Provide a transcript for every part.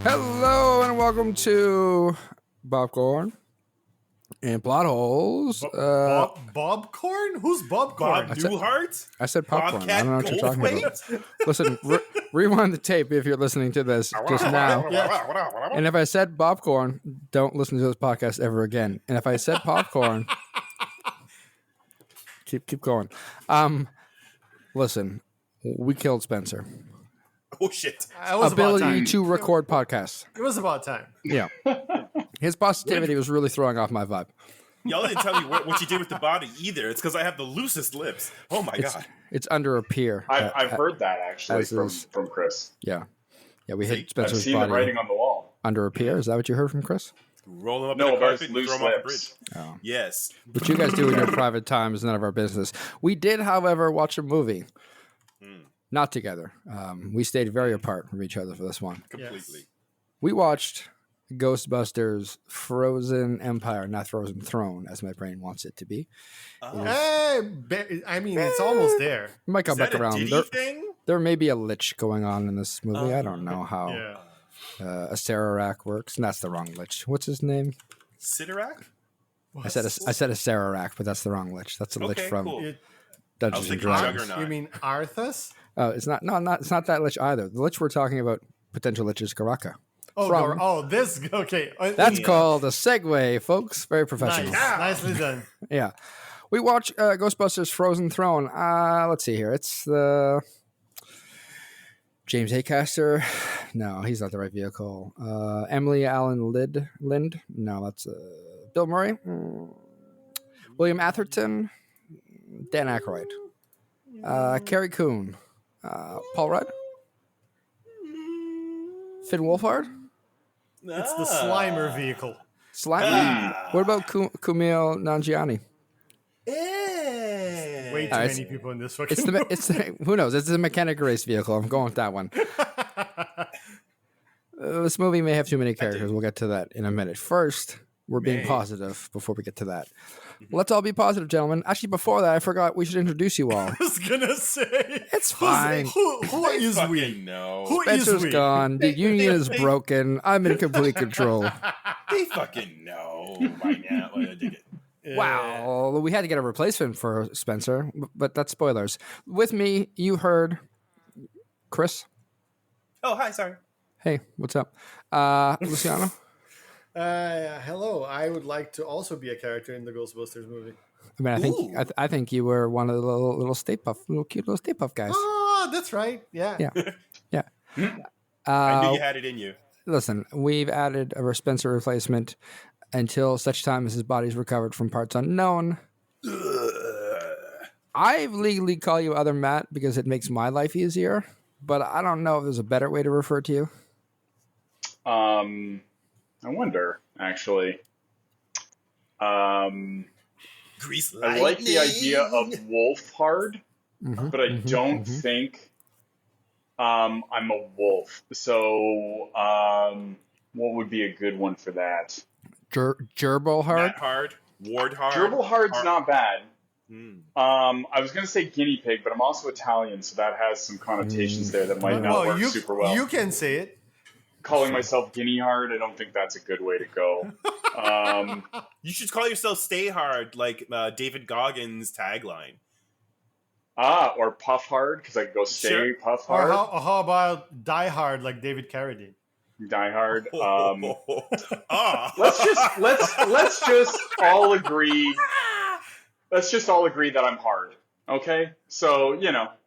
Hello and welcome to Popcorn and Plot Holes. Bobcorn? Who's Bobcorn? Bob Newhart? I said popcorn. Bobcat I don't know what you're talking Goldthwait? about. Listen, rewind the tape if you're listening to this just now. And if I said popcorn, don't listen to this podcast ever again. And if I said popcorn, keep going. Listen, we killed Spencer. Oh, shit. It was about Ability time. to record podcasts. It was about time. Yeah. His positivity was really throwing off my vibe. Y'all didn't tell me what you did with the body either. It's because I have the loosest lips. Oh, my God. It's under a pier. I've heard that actually from Chris. Yeah. Yeah, we hit I've Spencer's seen the body writing on the wall. under a pier. Is that what you heard from Chris? Roll them up No, in the about carpet his and throw loose them off the bridge. lips. Oh. Yes. What you guys do in your private time is none of our business. We did, however, watch a movie. Not together. We stayed very apart from each other for this one. Completely. We watched Ghostbusters Frozen Empire, not Frozen Throne, as my brain wants it to be. Hey, I mean, it's almost there. We might come Is back that a around. Diddy thing? There may be a lich going on in this movie. I don't know how Yeah. a Sararak works. And that's the wrong lich. What's his name? Sidorak? I said a Sararak, but that's the wrong lich. That's a lich Okay, from cool. It- Dungeons and thinking Dragons. Juggernaut. you mean Arthas? Oh, it's not. No, not. It's not that lich either. The lich we're talking about, potential lich, is Garraka. Oh, From- this. Okay. That's called a segue, folks. Very professional. nice. Nicely done. Yeah. We watch Ghostbusters Frozen Throne. Let's see here. It's the James Acaster. No, he's not the right vehicle. Emily Allen Lind. No, that's Bill Murray. William Atherton. Dan Aykroyd. Carrie Coon. Paul Rudd. Finn Wolfhard. It's the Slimer vehicle. Slime. What about Kumail Nanjiani? Way too many people in this fucking It's the who knows? It's a mechanic race vehicle. I'm going with that one. This movie may have too many characters. We'll get to that in a minute. First, we're being positive before we get to that. Let's all be positive, gentlemen. Actually, before that, I forgot we should introduce you all. I was gonna say It's fine. Who is we? No. Who Spencer's is we? gone. The union is broken. I'm in complete control. They fucking know by now. Wow. We had to get a replacement for Spencer, but that's spoilers. With me, you heard Chris. Oh, hi. Sorry. Hey, what's up? Luciano. Hello. I would like to also be a character in the Ghostbusters movie. I mean, I think you were one of the little cute little Stay Puff guys. Oh, that's right. Yeah. Yeah. I knew you had it in you. Listen, we've added a Spencer replacement until such time as his body's recovered from parts unknown. I legally call you Other Matt because it makes my life easier, but I don't know if there's a better way to refer to you. I wonder, actually. Grease I like the idea of Wolfhard, Mm-hmm, but I don't think I'm a wolf. So, what would be a good one for that? Gerbilhard? Matt Hard. Ward Hard. Gerbilhard's not bad. Mm. I was going to say guinea pig, but I'm also Italian, so that has some connotations there that might not work super well. You can say it. Calling myself guinea hard, I don't think that's a good way to go. You should call yourself Stay Hard, like David Goggins' tagline. Or puff hard, because I could go stay Sure. puff Or hard, how about Die Hard like David Carradine? die hard. Ah. Let's just all agree. Let's just all agree that I'm hard. Okay, so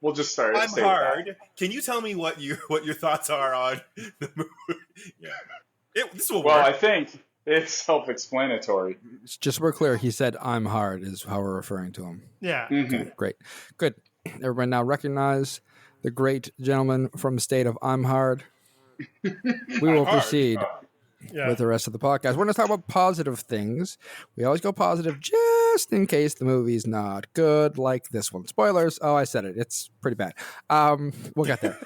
we'll just start. I'm stay with that. hard. Can you tell me what your thoughts are on the movie? Yeah, this will Well, work. I think it's self-explanatory. Just so we're clear, he said, I'm hard, is how we're referring to him. Yeah. Okay, great. Good. Everyone now recognize the great gentleman from the state of I'm hard. We will hard. proceed Yeah. with the rest of the podcast. We're going to talk about positive things. We always go positive just in case the movie's not good, like this one. Spoilers. Oh, I said it. It's pretty bad. We'll get there.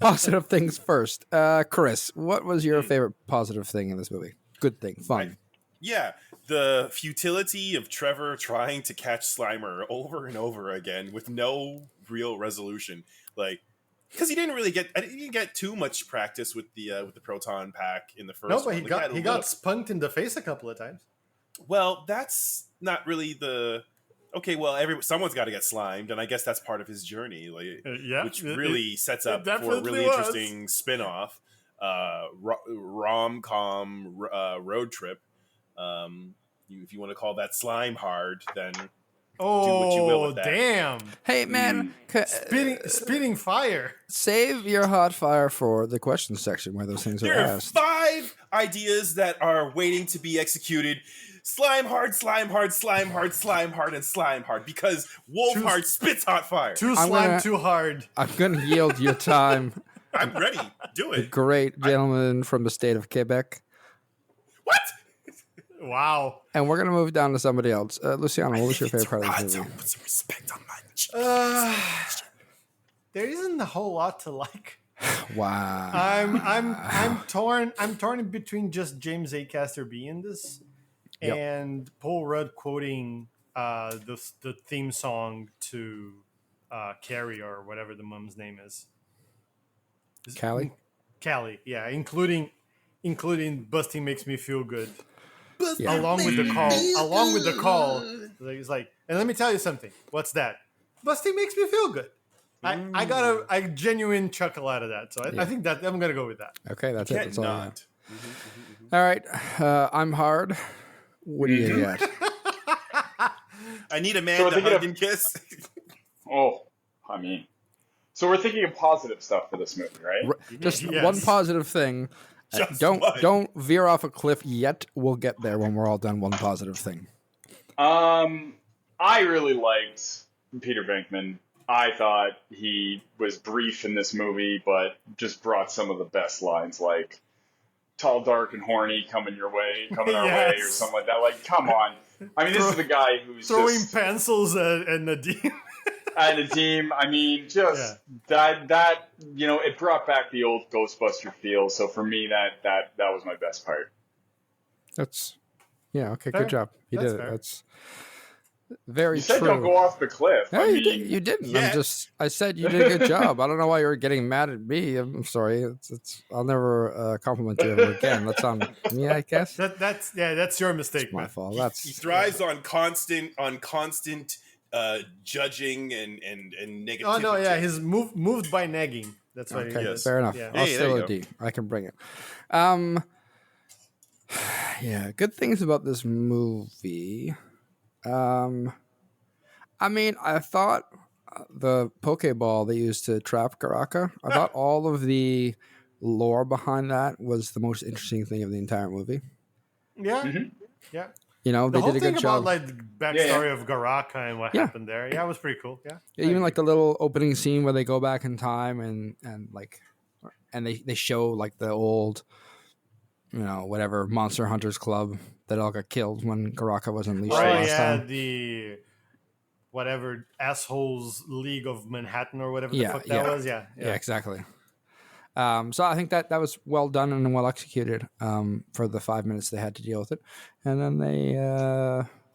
Positive things first. Chris, what was your favorite positive thing in this movie? Good thing. Fun. Yeah, the futility of Trevor trying to catch Slimer over and over again with no real resolution. Like, because he didn't get too much practice with the proton pack in the first. No, but one. he got spunked in the face a couple of times. Well, that's not really the. Okay, well, someone's got to get slimed, and I guess that's part of his journey, which really sets up for a really interesting spin-off, rom-com road trip. If you want to call that slime hard, then do what you will with that. Damn! Hey, man, Spitting fire. Save your hot fire for the question section where those things are There are asked. 5 ideas that are waiting to be executed. Slime hard, slime hard, slime hard, slime hard, and slime hard. Because Wolfhard spits hot fire. Too slime, too hard. I'm going to yield your time. I'm ready. Do The it. great gentleman from the state of Quebec. What? Wow. And we're going to move down to somebody else. Luciano, what was your favorite part of this movie? Put some respect on my There isn't a whole lot to like. Wow. I'm torn. I'm torn in between just James Acaster being this and Paul Rudd quoting the theme song to Carrie or whatever the mom's name is. Callie? Callie, yeah, including Busting Makes Me Feel Good. Yeah. Along with the call. He's like, and let me tell you something. What's that? Busting makes me feel good. I got a genuine chuckle out of that. So I think that I'm gonna go with that. Okay, that's it. Can't That's all I not. got. All right. I'm hard. What do you got? I need a man to hug and kiss. So we're thinking of positive stuff for this movie, right? Just Yes. one positive thing. Don't veer off a cliff yet. We'll get there when we're all done. One positive thing. I really liked Peter Venkman. I thought he was brief in this movie, but just brought some of the best lines, like "tall, dark, and horny, coming our way," or something like that. Like, come on! I mean, this is the guy who's throwing just pencils at Nadeem. and the team. I mean, that it brought back the old Ghostbuster feel. So for me, that was my best part. That's okay. Fair. Good job. You That's did it. fair. That's very You said true. don't go off the cliff. No, I you mean, didn't. yeah. I said you did a good job. I don't know why you were getting mad at me. I'm sorry. I'll never compliment you ever again. That's on me, I guess. That's your mistake, It's my man. fault. He thrives on constant judging and negativity. Oh no, yeah, he's moved by nagging. That's why. Okay, he is. fair enough. Yeah. I'll Hey, there still you a D. I can bring it. Yeah, good things about this movie. I mean, I thought the Pokeball they used to trap Garraka, I thought all of the lore behind that was the most interesting thing of the entire movie. Yeah, yeah. You know, The they whole did a thing good about job. like the backstory of Garraka and what Yeah. happened there, yeah, it was pretty cool. Yeah, Even like the little opening scene where they go back in time and they show like the old, whatever Monster Hunters Club that all got killed when Garraka was unleashed oh last yeah, time. the whatever assholes League of Manhattan or whatever the Yeah, fuck that yeah. was. Yeah, Yeah, exactly. So I think that was well done and well executed for the 5 minutes they had to deal with it. And then they,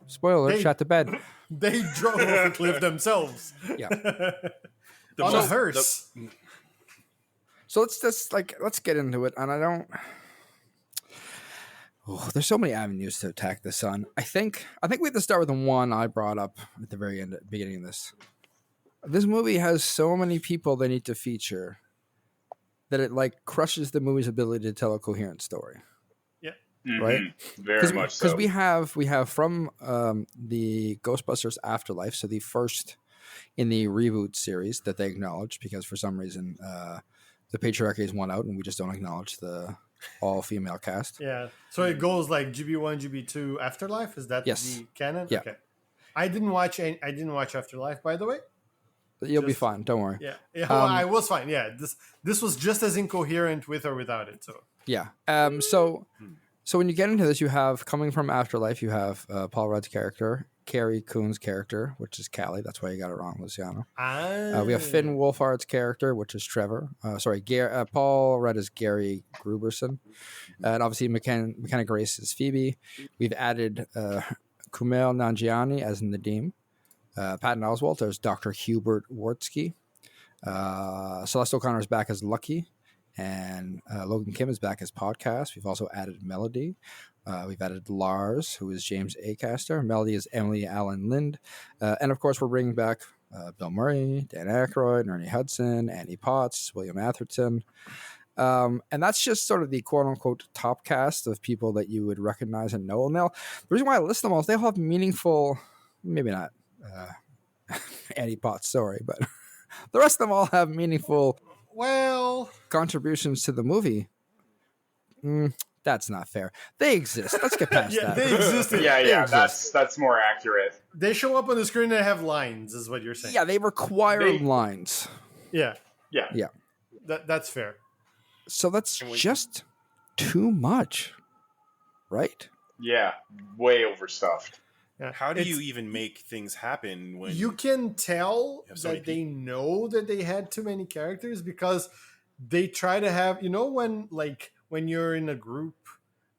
spoiler alert, shot to bed. They drove off the cliff themselves. Yeah. On a hearse. So let's get into it. And I don't... Oh, there's so many avenues to attack this on. I think we have to start with the one I brought up at the beginning of this. This movie has so many people they need to feature that it like crushes the movie's ability to tell a coherent story. Yeah. Right? Very much so. Because we have from the Ghostbusters Afterlife, so the first in the reboot series that they acknowledged, because for some reason the patriarchy is won out and we just don't acknowledge the all-female cast. Yeah. So it goes like GB1, GB2, Afterlife. Is that Yes. the canon? Yeah. Okay. I didn't watch Afterlife, by the way. You'll be fine. Don't worry. Yeah. Well, I was fine. Yeah. This was just as incoherent with or without it. So. Yeah. So when you get into this, you have coming from Afterlife, you have Paul Rudd's character, Carrie Coon's character, which is Callie. That's why you got it wrong, Luciano. We have Finn Wolfhard's character, which is Trevor. Paul Rudd is Gary Gruberson. And obviously McKenna Grace is Phoebe. We've added Kumail Nanjiani as Nadeem. Patton Oswalt as Dr. Hubert Wartsky. Celeste O'Connor is back as Lucky, and Logan Kim is back as Podcast. We've also added Melody. We've added Lars, who is James Acaster. Melody is Emily Allen Lind. And of course, we're bringing back Bill Murray, Dan Aykroyd, Ernie Hudson, Annie Potts, William Atherton. And that's just sort of the quote-unquote top cast of people that you would recognize and know. And the reason why I list them all is they all have meaningful, maybe not Annie Potts, sorry, but the rest of them all have meaningful contributions to the movie. That's not fair. They exist. Let's get past that. They existed. Yeah, that's more accurate. They show up on the screen and have lines, is what you're saying. Yeah, they require lines. Yeah. That's fair. So that's just too much, right? Yeah, way overstuffed. Yeah. How do you even make things happen when you can tell that they know that they had too many characters because they try to have, when you're in a group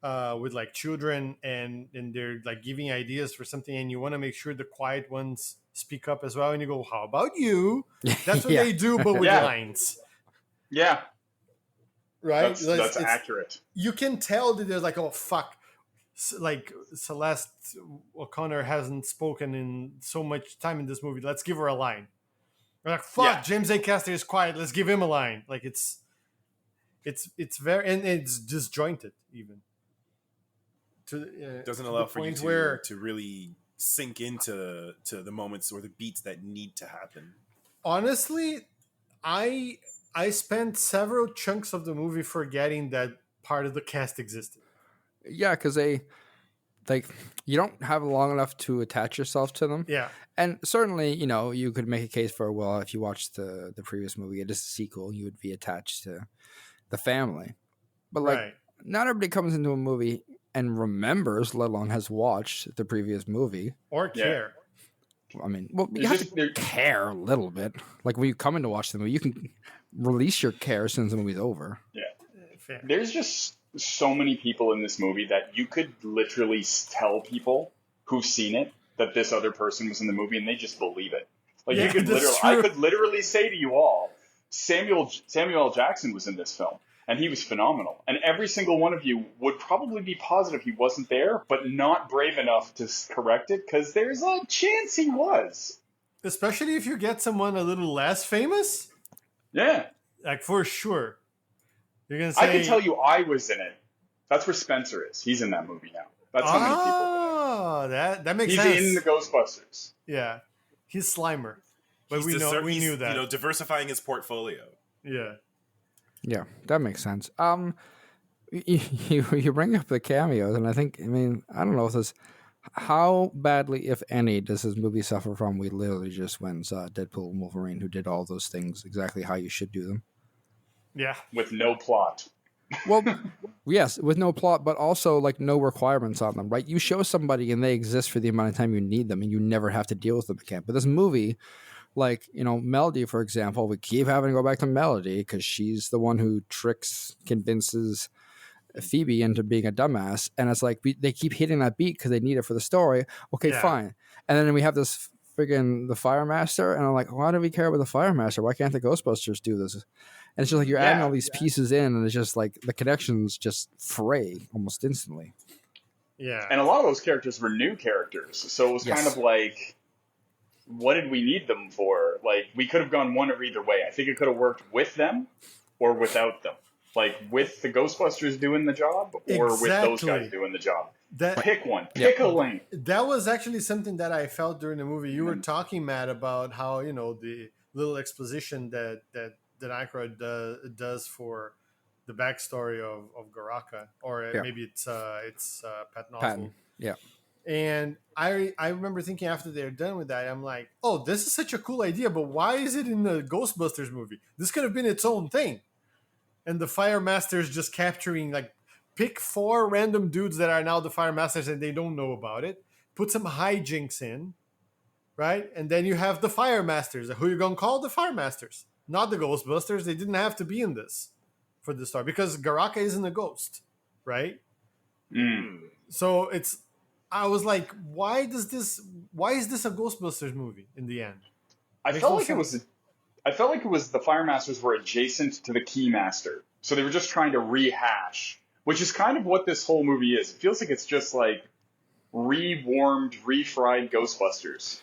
with like children and they're like giving ideas for something and you want to make sure the quiet ones speak up as well and you go, how about you? That's what they do, but with lines. Yeah. Right? That's accurate. You can tell that there's like, oh, fuck. Like Celeste O'Connor hasn't spoken in so much time in this movie. Let's give her a line. We're like, fuck, James Acaster is quiet. Let's give him a line. Like it's very, and it's disjointed even. Doesn't allow for you to really sink into the moments or the beats that need to happen. Honestly, I spent several chunks of the movie forgetting that part of the cast existed. Yeah, because you don't have long enough to attach yourself to them. Yeah. And certainly, you could make a case for, well, if you watched the previous movie, it is a sequel, you would be attached to the family. But not everybody comes into a movie and remembers, let alone has watched the previous movie. Or care. I mean, well, you have to care a little bit. Like when you come in to watch the movie, you can release your care as soon as the movie's over. Yeah. Fair. There's just so many people in this movie that you could literally tell people who've seen it that this other person was in the movie and they just believe it. Like I could literally say to you all, Samuel L. Jackson was in this film and he was phenomenal. And every single one of you would probably be positive he wasn't there, but not brave enough to correct it because there's a chance he was. Especially if you get someone a little less famous. Yeah. Like for sure. You're gonna say, I can tell you I was in it. That's where Spencer is. He's in that movie now. That's how many people. Oh, that makes sense. He's in the Ghostbusters. Yeah, he's Slimer, but we knew that. Diversifying his portfolio. Yeah, that makes sense. You bring up the cameos, and I don't know if this. How badly, if any, does this movie suffer from? We literally just went and saw Deadpool and Wolverine, who did all those things exactly how you should do them. Yeah. With no plot. Well, yes, with no plot, but also like no requirements on them, right? You show somebody and they exist for the amount of time you need them and you never have to deal with them again. But this movie, like, Melody, for example, we keep having to go back to Melody because she's the one who convinces Phoebe into being a dumbass. And it's like, they keep hitting that beat because they need it for the story. Okay, fine. And then we have this friggin' the Fire Master, and I'm like, why do we care about the Fire Master? Why can't the Ghostbusters do this? And it's just like you're adding all these pieces in, and it's just like the connections just fray almost instantly. Yeah. And a lot of those characters were new characters, so it was kind of like, what did we need them for? Like, we could have gone one or either way. I think it could have worked with them or without them. Like, with the Ghostbusters doing the job or with those guys doing the job. Pick one. Pick a lane. That was actually something that I felt during the movie. You were talking, Matt, about how, the little exposition that Aykroyd does for the backstory of Garraka, or maybe it's Patton. Yeah. And I remember thinking after they're done with that, I'm like, oh, this is such a cool idea, but why is it in the Ghostbusters movie? This could have been its own thing. And the Fire Master's just capturing, like, pick 4 random dudes that are now the Fire Masters and they don't know about it. Put some hijinks in, right? And then you have the Fire Masters. Who you gonna call? The Fire Masters, not the Ghostbusters. They didn't have to be in this for the story because Garraka isn't a ghost, right? So I was like, why is this a Ghostbusters movie in the end? I felt like it was I felt like it was the Fire Masters were adjacent to the Keymaster. So they were just trying to rehash, which is kind of what this whole movie is. It feels like it's just like re-warmed, refried Ghostbusters.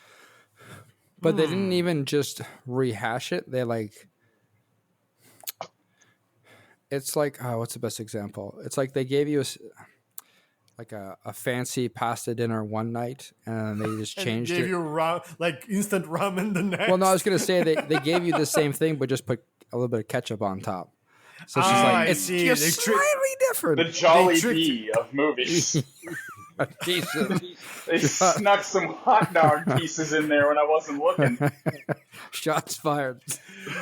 But they didn't even just rehash it. They like... It's like, what's the best example? It's like they gave you a fancy pasta dinner one night, and they just changed it. Gave you like instant ramen the next. Well, no, I was going to say they gave you the same thing, but just put a little bit of ketchup on top. So it's just like, it's just slightly different. The Jolly Bee of movies. They snuck some hot dog pieces in there when I wasn't looking. Shots fired.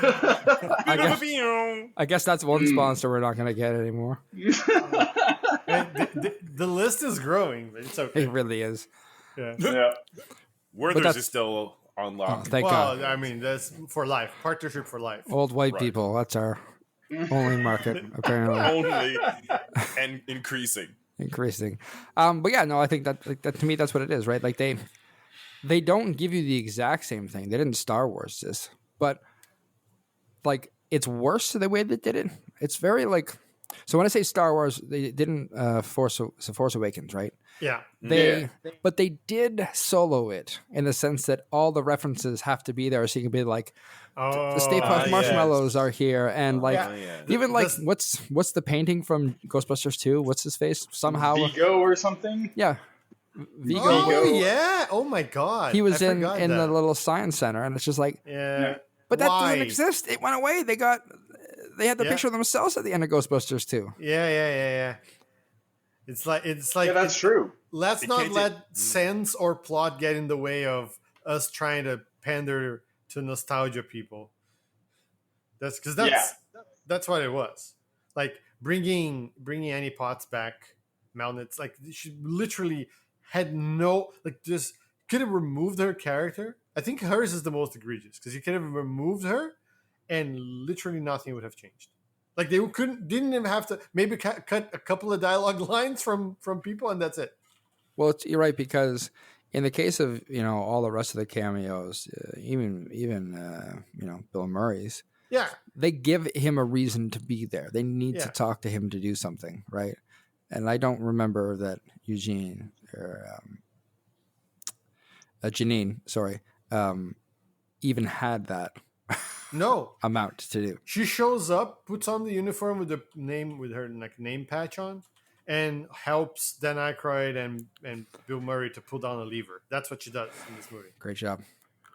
I guess that's one sponsor we're not going to get anymore. The list is growing, but it's okay. It really is. Yeah. Werther's is still on lock. Thank God. I mean, that's for life. Partnership for life. Old white people. That's our only market, apparently. Only and increasing. But yeah, no, I think that to me that's what it is, right? Like they don't give you the exact same thing. They didn't Star Wars this, but like it's worse the way they did it. It's very like, so when I say Star Wars, they didn't Force Awakens, right? Yeah. But they did Solo it in the sense that all the references have to be there, so you can be like, the Stay Puft Marshmallows are here, and like even like what's the painting from Ghostbusters 2? What's his face? Somehow Vigo or something? Yeah. Vigo. Oh yeah! Oh my God! He was in the little science center, and it's just like, but that doesn't exist. It went away. They had the picture of themselves at the end of Ghostbusters 2. Yeah. It's like that's true. Let's not let sense or plot get in the way of us trying to pander to nostalgia people. That's what it was. Like bringing Annie Potts back, Mountain. It's like she literally had just could have removed her character. I think hers is the most egregious because you could have removed her, and literally nothing would have changed. Like they didn't even have to maybe cut a couple of dialogue lines from people, and that's it. Well, you're right, because in the case of all the rest of the cameos, even Bill Murray's, they give him a reason to be there. They need to talk to him to do something, right? And I don't remember that Janine, even had that. No amount to do. She shows up, puts on the uniform with the name, with her name patch on, and helps Dan Aykroyd and Bill Murray to pull down a lever. That's what she does in this movie. Great job.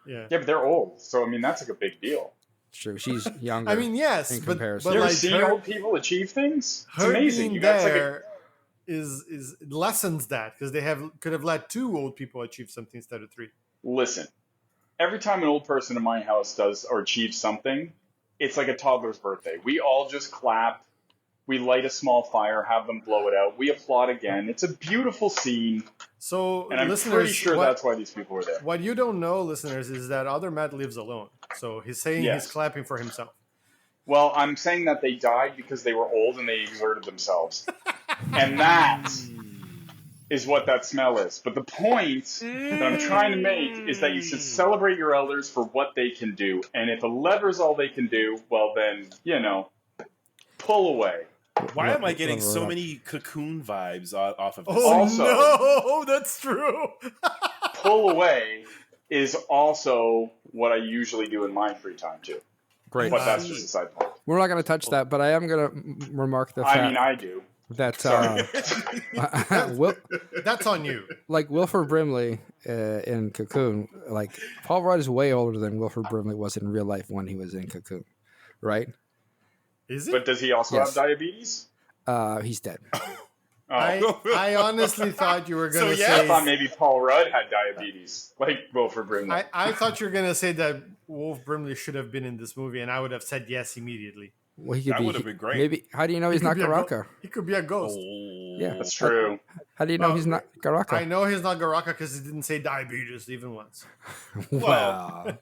Yeah, but they're old, so I mean that's like a big deal. It's true. She's younger. I mean, yes, in comparison. but you ever like seen old people achieve things? It's her amazing. Being there is lessens that because they could have let 2 old people achieve something instead of 3. Listen. Every time an old person in my house does or achieves something, it's like a toddler's birthday. We all just clap. We light a small fire, have them blow it out. We applaud again. It's a beautiful scene. So, and I'm pretty sure that's why these people were there. What you don't know, listeners, is that other Matt lives alone. So he's saying he's clapping for himself. Well, I'm saying that they died because they were old and they exerted themselves. And that is what that smell is. But the point that I'm trying to make is that you should celebrate your elders for what they can do. And if a lever's all they can do, well then, pull away. Why am I getting so many Cocoon vibes off of this? No, that's true. Pull away is also what I usually do in my free time too. Great. But that's just a side point. We're not going to touch that, but I am going to remark the fact. I mean, I do. That that's on you. Like Wilford Brimley in Cocoon, like Paul Rudd is way older than Wilford Brimley was in real life when he was in Cocoon, right? Is it? But does he also have diabetes? He's dead. I honestly thought you were going to say... I thought maybe Paul Rudd had diabetes, like Wilford Brimley. I thought you were going to say that Wolf Brimley should have been in this movie, and I would have said yes immediately. Well, that would have been great. Maybe. How do you know he's not Garraka? He could be a ghost. Yeah, that's true. How do you know he's not Garraka? I know he's not Garraka because he didn't say diabetes even once. Well,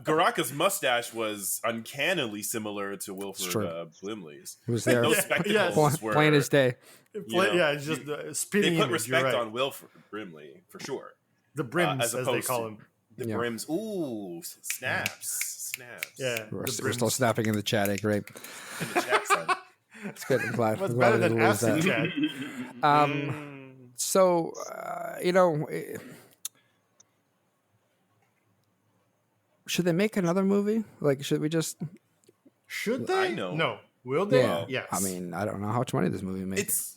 Garraka's mustache was uncannily similar to Wilford Brimley's. He was there. Those spectacles were plain as day. It's just spitting. They put respect on Wilford Brimley for sure. The brims, as they call him. The brims. Ooh, snaps. snaps. Yeah, We're still snapping in the chat. Great. In the chat side. It's good. I'm glad. What's I'm glad better we than lose acid that. chat? So, should they make another movie? Like, should we just? Should they? I know. No. Will they? Yeah. Yes. I mean, I don't know how much money this movie makes.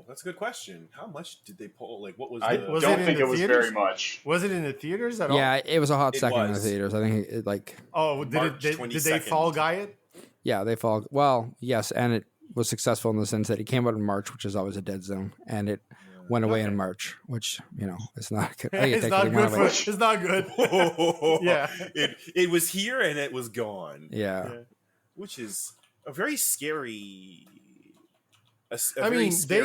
That's a good question. How much did they pull? Like, what was? I the... Was don't it think in it the was theaters? very much. Was it in the theaters at all? Yeah, it was a hot It second in the was. theaters. I think it like. Oh, did they 22nd. fall guy it? Yeah, they fall. Well, yes, and it was successful in the sense that it came out in March, which is always a dead zone, and it went away in March, which it's not good. It's not good. It's not good. Yeah, it was here and it was gone. Yeah. Which is a very scary. They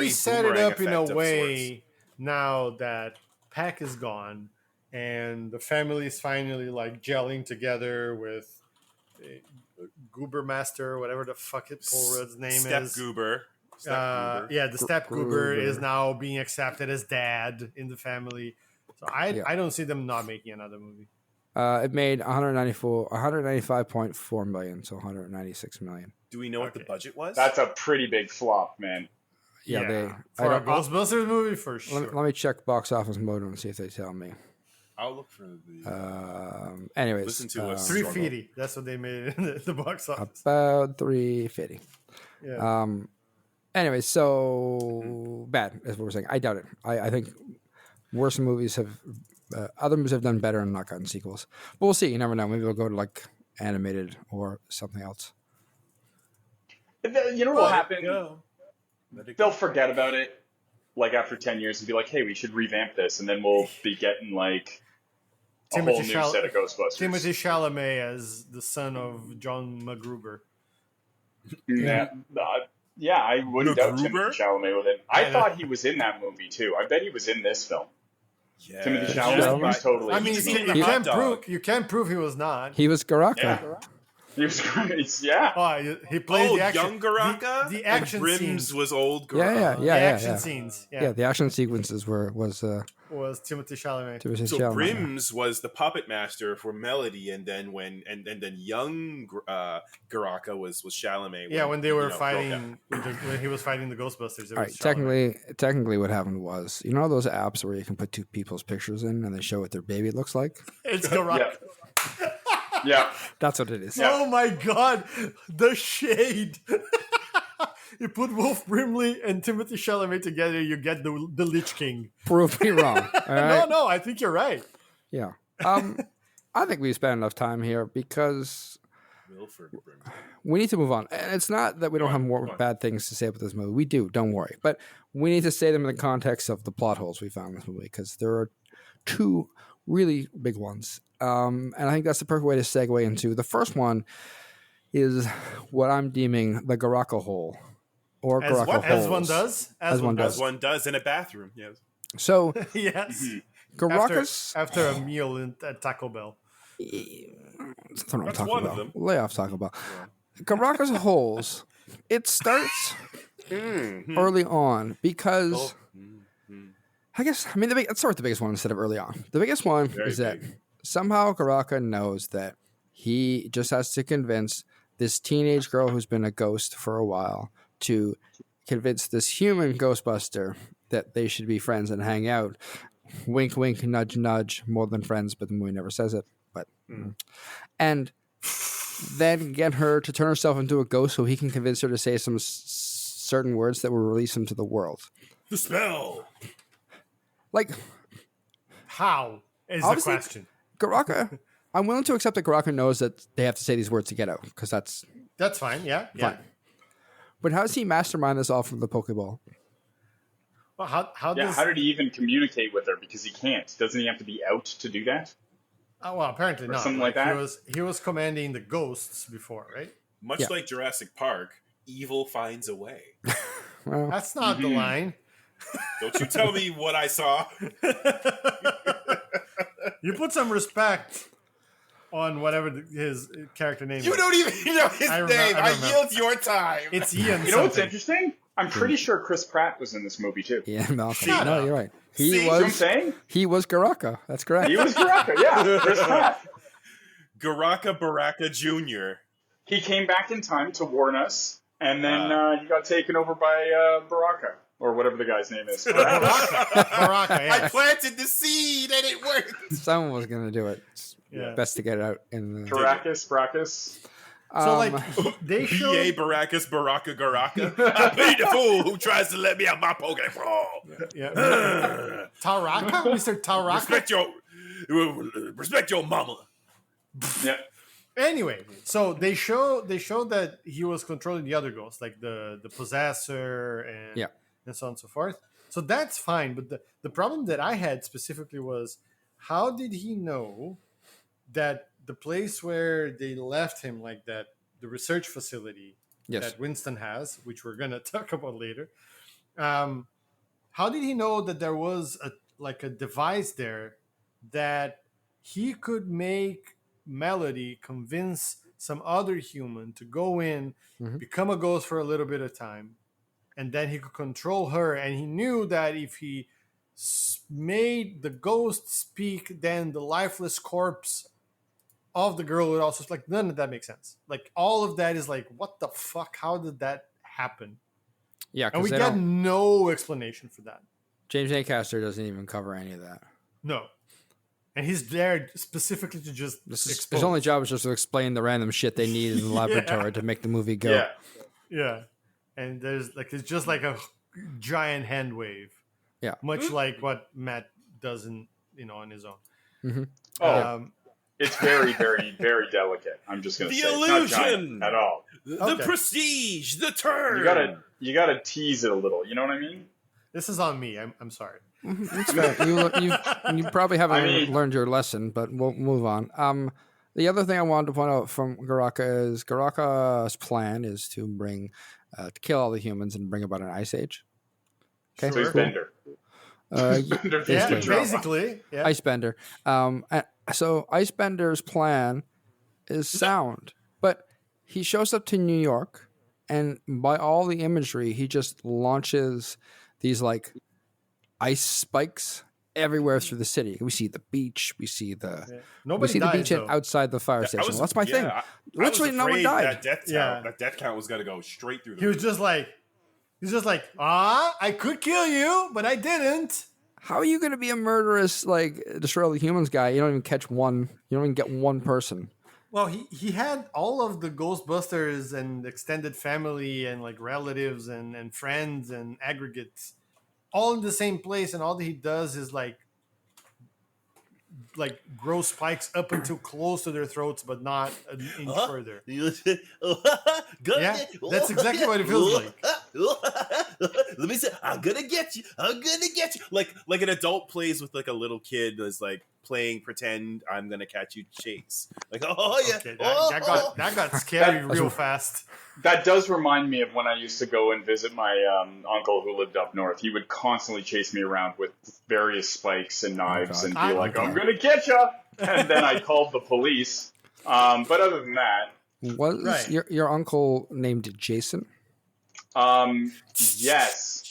set it up in a way now that Pac is gone, and the family is finally like gelling together with Goober Master, whatever the fuck Paul Rudd's name Step is. Goober. The Step Goober is now being accepted as dad in the family. So I don't see them not making another movie. It made 195.4 million, so 196 million. Do we know what the budget was? That's a pretty big flop, man. Yeah, for a Ghostbusters movie for sure. Let me check Box Office Mojo and see if they tell me. I'll look for the. Anyways, listen to us. 350. That's what they made in the box office. About 350. Yeah. Anyway, so bad is what we're saying. I doubt it. I think worse movies have other movies have done better and not gotten sequels. But we'll see. You never know. Maybe we'll go to like animated or something else. You know what will happen? They'll forget about it like after 10 years and be like, hey, we should revamp this, and then we'll be getting like a whole new set of Ghostbusters. Timothee Chalamet as the son of John MacGruber. Yeah, I wouldn't doubt Timothee Chalamet with it. I thought he was in that movie too. I bet he was in this film. Yeah. Timothee Chalamet was totally. I mean, you can't prove he was not. He was Garaka. Yeah. He was great. Yeah. Oh, he played the action. Young Garaka. The action Brims scenes was old Garaka. Yeah. The action scenes. Yeah, the action sequences was Timothee Chalamet. So Brims was the puppet master for Melody, and then then young Garaka was Chalamet. When they were fighting, when he was fighting the Ghostbusters. All right, technically, what happened was, you know those apps where you can put two people's pictures in and they show what their baby looks like? It's Garaka. Yeah, that's what it is. Oh my god, the shade! You put Wolf Brimley and Timothee Chalamet together, you get the Lich King. Prove me wrong. All right? No, I think you're right. Yeah. I think we spent enough time here because Wilford Brimley. We need to move on. And it's not that we don't have more bad things to say about this movie. We do, don't worry. But we need to say them in the context of the plot holes we found in this movie, because there are two really big ones. And I think that's the perfect way to segue into the first one is what I'm deeming the Garaka hole. Or Garaka holes. As one does? As one does in a bathroom, yes. So, yes. Garaka's... After a meal at Taco Bell. That's one of them. Lay off Taco Bell. Yeah. Garaka's holes, it starts early on because... let's start with the biggest one instead of early on. The biggest one is that somehow Garaka knows that he just has to convince this teenage girl who's been a ghost for a while to convince this human Ghostbuster that they should be friends and hang out. Wink, wink, nudge, nudge, more than friends, but the movie never says it. And then get her to turn herself into a ghost so he can convince her to say some certain words that will release him to the world. The spell! Like, how is the question? Garaka, I'm willing to accept that Garaka knows that they have to say these words to get out, because that's fine, yeah. But how does he mastermind this all from the Pokeball? Well, how did he even communicate with her? Because he can't. Doesn't he have to be out to do that? Well, apparently not. Something like that. He was commanding the ghosts before, right? Much like Jurassic Park, evil finds a way. Well, that's not the line. Don't you tell me what I saw. You put some respect on whatever his character name is. You don't even know his name. I yield your time. It's Ian. You know what's interesting? I'm pretty sure Chris Pratt was in this movie too. Yeah, Malcolm. No, you're right. He was Garaka. That's correct. He was Garaka. Yeah, Chris Pratt. Baraka Jr. He came back in time to warn us, and then he got taken over by Baraka, or whatever the guy's name is. Baraka, yes. I planted the seed and it worked. Someone was going to do it. It's best to get it out in the... Brackus. So, they showed... Yay, Baraka, Garaka. I pity the fool who tries to let me out my Pokeball. Taraka? Mr. Taraka? Respect your mama. Yeah. Anyway, so they show that he was controlling the other ghosts, like the possessor and so on and so forth. So that's fine. But the problem that I had specifically was, how did he know that the place where they left him, like that, the research facility that Winston has, which we're going to talk about later, how did he know that there was a device there that he could make Melody convince some other human to go in, become a ghost for a little bit of time, and then he could control her? And he knew that if he made the ghost speak, then the lifeless corpse of the girl would also, like, none of that makes sense. Like, all of that is like, what the fuck? How did that happen? Yeah, and we get no explanation for that. James Acaster doesn't even cover any of that. No. And he's there specifically to just his only job is just to explain the random shit they need in the laboratory to make the movie go. Yeah. And it's just like a giant hand wave. Yeah. Much like what Matt does on his own. Mm-hmm. It's very, very, very delicate. I'm just going to say the illusion it's not giant at all. The prestige, the turn. You gotta tease it a little. You know what I mean? This is on me. I'm sorry. It's fair. You probably haven't learned your lesson, but we'll move on. The other thing I wanted to point out from Garraka is Garraka's plan is to to kill all the humans and bring about an ice age. Okay, so he's Bender. Basically, Icebender. So Icebender's plan is sound, but he shows up to New York, and by all the imagery, he just launches these like ice spikes everywhere through the city. We see the beach. We see the beach outside the fire station. That's my thing. Literally, no one died. That death count was going to go straight through. He was just like, I could kill you, but I didn't. How are you going to be a murderous, like, destroy all the humans guy? You don't even catch one. You don't even get one person. Well, he had all of the Ghostbusters and extended family and like relatives and friends and aggregates all in the same place, and all that he does is like grow spikes up until close to their throats, but not an inch further. That's exactly what it feels like. Let me say, I'm gonna get you. Like an adult plays with like a little kid that's like playing pretend I'm gonna catch you chase. Like, okay, that got scary real fast. That does remind me of when I used to go and visit my uncle who lived up north. He would constantly chase me around with various spikes and knives and be like, I'm gonna get you. And then I called the police. But other than that, was your uncle named Jason? Yes.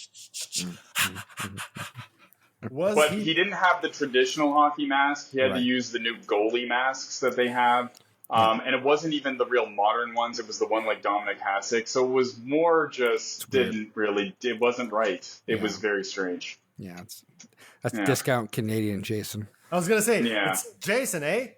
But he didn't have the traditional hockey mask. He had to use the new goalie masks that they have. And it wasn't even the real modern ones. It was the one like Dominic Hasek. So it was more just it wasn't right. It was very strange. Yeah. That's discount Canadian Jason. I was going to say, it's Jason, eh?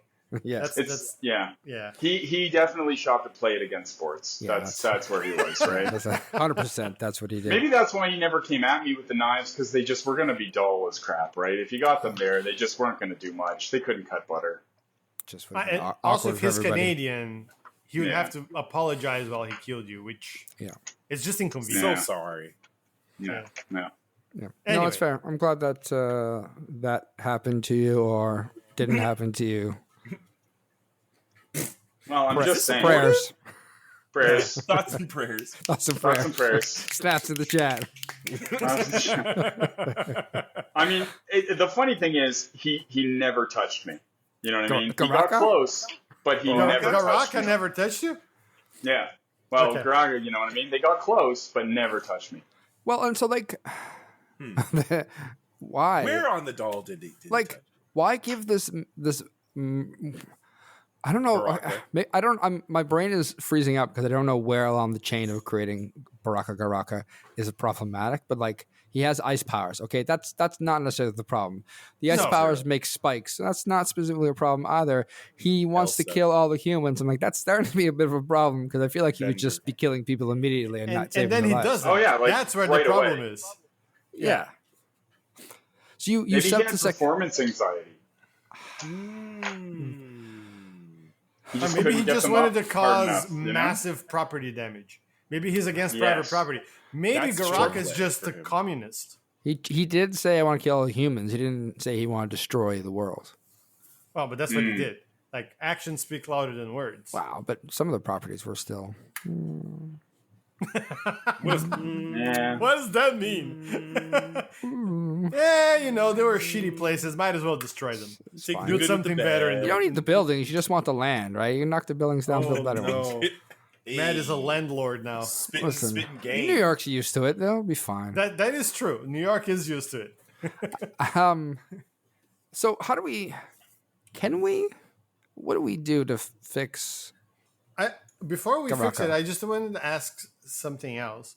Yes. Yeah. He definitely shot the play it against sports. Yeah, that's where he was, right? 100%. That's what he did. Maybe that's why he never came at me with the knives, because they just were going to be dull as crap, right? If you got them there, they just weren't going to do much. They couldn't cut butter. Just also, if he's Canadian, he would have to apologize while he killed you, which is just inconvenient. So sorry. No. Anyway. No, it's fair. I'm glad that that happened to you or didn't happen to you. Well, I'm just saying. Prayers. Thoughts and prayers. Thoughts and prayers. Snaps in the chat. I mean, the funny thing is, he never touched me. You know what I mean? Garraka? He got close, but he never touched me. Garraka never touched you? Yeah. Well, Garraka, you know what I mean? They got close, but never touched me. Well, and so, like, why? Where on the doll did he touch? Why give this I don't know. Garraka. I don't. My brain is freezing up because I don't know where along the chain of creating Garraka is problematic. But like, he has ice powers. Okay, that's not necessarily the problem. The ice powers make spikes. So that's not specifically a problem either. He wants to kill all the humans. I'm like, that's starting to be a bit of a problem because I feel like he would just be killing people immediately and not saving their lives. And then he does that. Oh yeah, like, that's where right the problem away. is. Yeah. So you Maybe set he had the performance anxiety. Maybe he just wanted to cause massive property damage. Maybe he's against private property. Maybe Garraka is just a communist. He did say, I want to kill all the humans. He didn't say he wanted to destroy the world. Well, but that's what he did. Like, actions speak louder than words. Wow, but some of the properties were still... What does that mean? Yeah, they were shitty places. Might as well destroy them. Do something better. You don't need the buildings. You just want the land, right? You knock the buildings down, build better ones. Matt is a landlord now. Spitting game. New York's used to it. They'll be fine. That is true. New York is used to it. So how do we... What do we do to fix... Before we fix it, I just wanted to ask something else.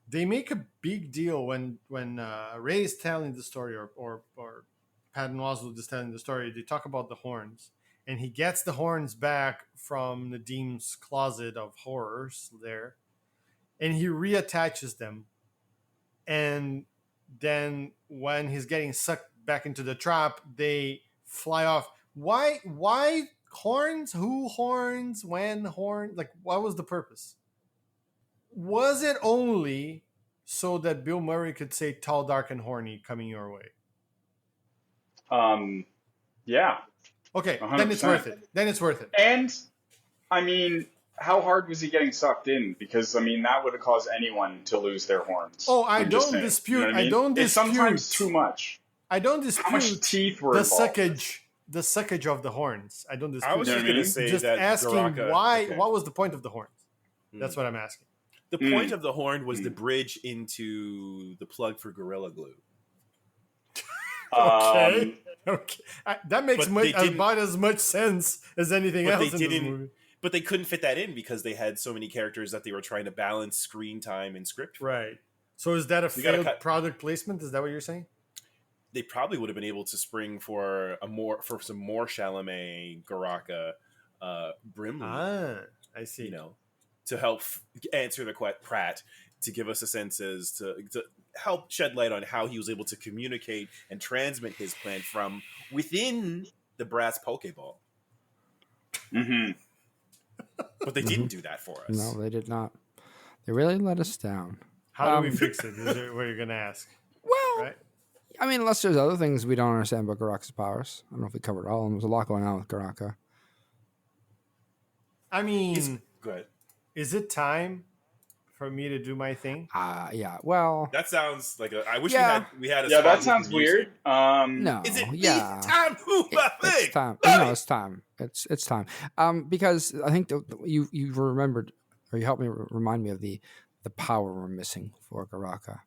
They make a big deal when Ray is telling the story or Patton Oswalt is telling the story. They talk about the horns, and he gets the horns back from Nadim's closet of horrors there, and he reattaches them. And then when he's getting sucked back into the trap, they fly off. Why horns? Who horns? When horns? Like, what was the purpose? Was it only so that Bill Murray could say "tall, dark, and horny" coming your way? Yeah. Okay, 100%. Then it's worth it. And I mean, how hard was he getting sucked in? Because I mean, that would have caused anyone to lose their horns. Oh, I don't dispute. You know I don't dispute. It's sometimes too much. I don't dispute. How much teeth were the involved? The suckage of the horns. I don't dispute. I was just going to say just that asking Garraka, why. Okay. What was the point of the horns? That's what I'm asking. The point of the horn was the bridge into the plug for Gorilla Glue. Okay. That makes about as much sense as anything else in this movie. But they couldn't fit that in because they had so many characters that they were trying to balance screen time and script. Right. So is that a failed product placement? Is that what you're saying? They probably would have been able to spring for some more Chalamet, Garraka, Brimley. I see. To help answer the Pratt, to give us a sense as to help shed light on how he was able to communicate and transmit his plan from within the brass Pokeball. Mm-hmm. But they didn't do that for us. No, they did not. They really let us down. How do we fix it? Is it what you're going to ask? Well, right? I mean, unless there's other things we don't understand about Garraka's powers. I don't know if we covered it all, and there's a lot going on with Garraka. I mean, good. Is it time for me to do my thing? Yeah. Well, that sounds like I wish we had a yeah, that sounds weird. No. Is it time? It's time. No, it's time. It's time. Because I think you remembered, or you helped me remind me of the power we're missing for Garraka.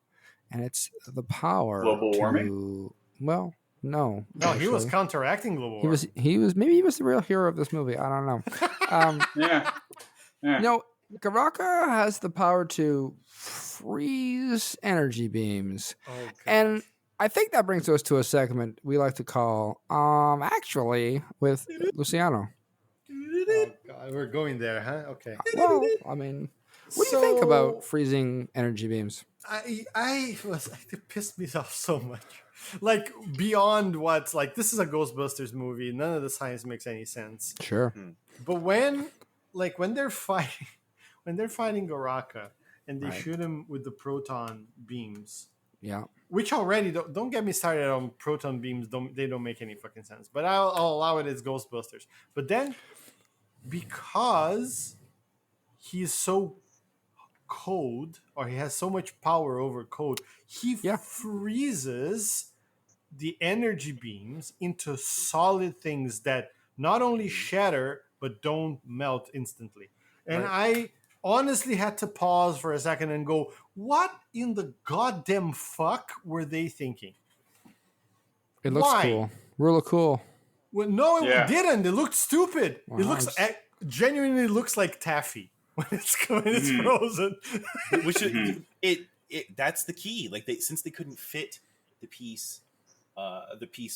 And it's the power global warming. Well, no. No, he was counteracting global warming. He was the real hero of this movie. I don't know. Yeah. No, Garraka has the power to freeze energy beams. Oh, and I think that brings us to a segment we like to call actually with Luciano. Oh, God, we're going there, huh? Okay. Well, I mean, what do you think about freezing energy beams? It pissed me off so much. Like, beyond what's like, this is a Ghostbusters movie. None of the science makes any sense. Sure. But when they're fighting Garraka and they shoot him with the proton beams. Yeah. Which already don't get me started on proton beams. They don't make any fucking sense. But I'll allow it as Ghostbusters. But then, because he's so cold, or he has so much power over cold, he freezes the energy beams into solid things that not only shatter but don't melt instantly. And I honestly had to pause for a second and go, what in the goddamn fuck were they thinking? It looks cool. Really cool. Well, no, Yeah. it didn't. It looked stupid. Wow, It looks genuinely looks like taffy when it's frozen. Which it that's the key. Like since they couldn't fit the piece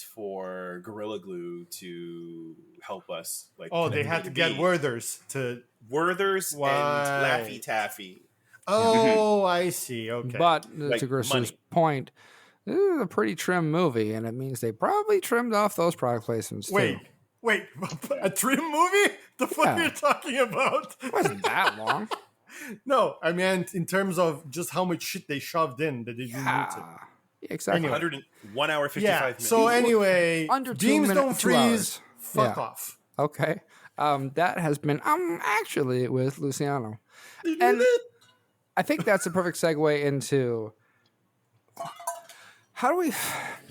for Gorilla Glue to help us. Like, Oh, they had to get Werther's to. Werther's and Laffy Taffy. Oh, I see. Okay, But Like to Grish's money. point, this is a pretty trim movie, and it means they probably trimmed off those product placements too. Wait, a trim movie? The fuck Yeah. are you talking about? It wasn't that long. No, I mean in terms of just how much shit they shoved in that they didn't need to. Yeah, exactly. Anyway. 101 hour 55 Yeah. minutes. So anyway, Under 2 beams minutes, don't 2 freeze. hours. Fuck Yeah. off. Okay. That has been actually with Luciano. And I think that's a perfect segue into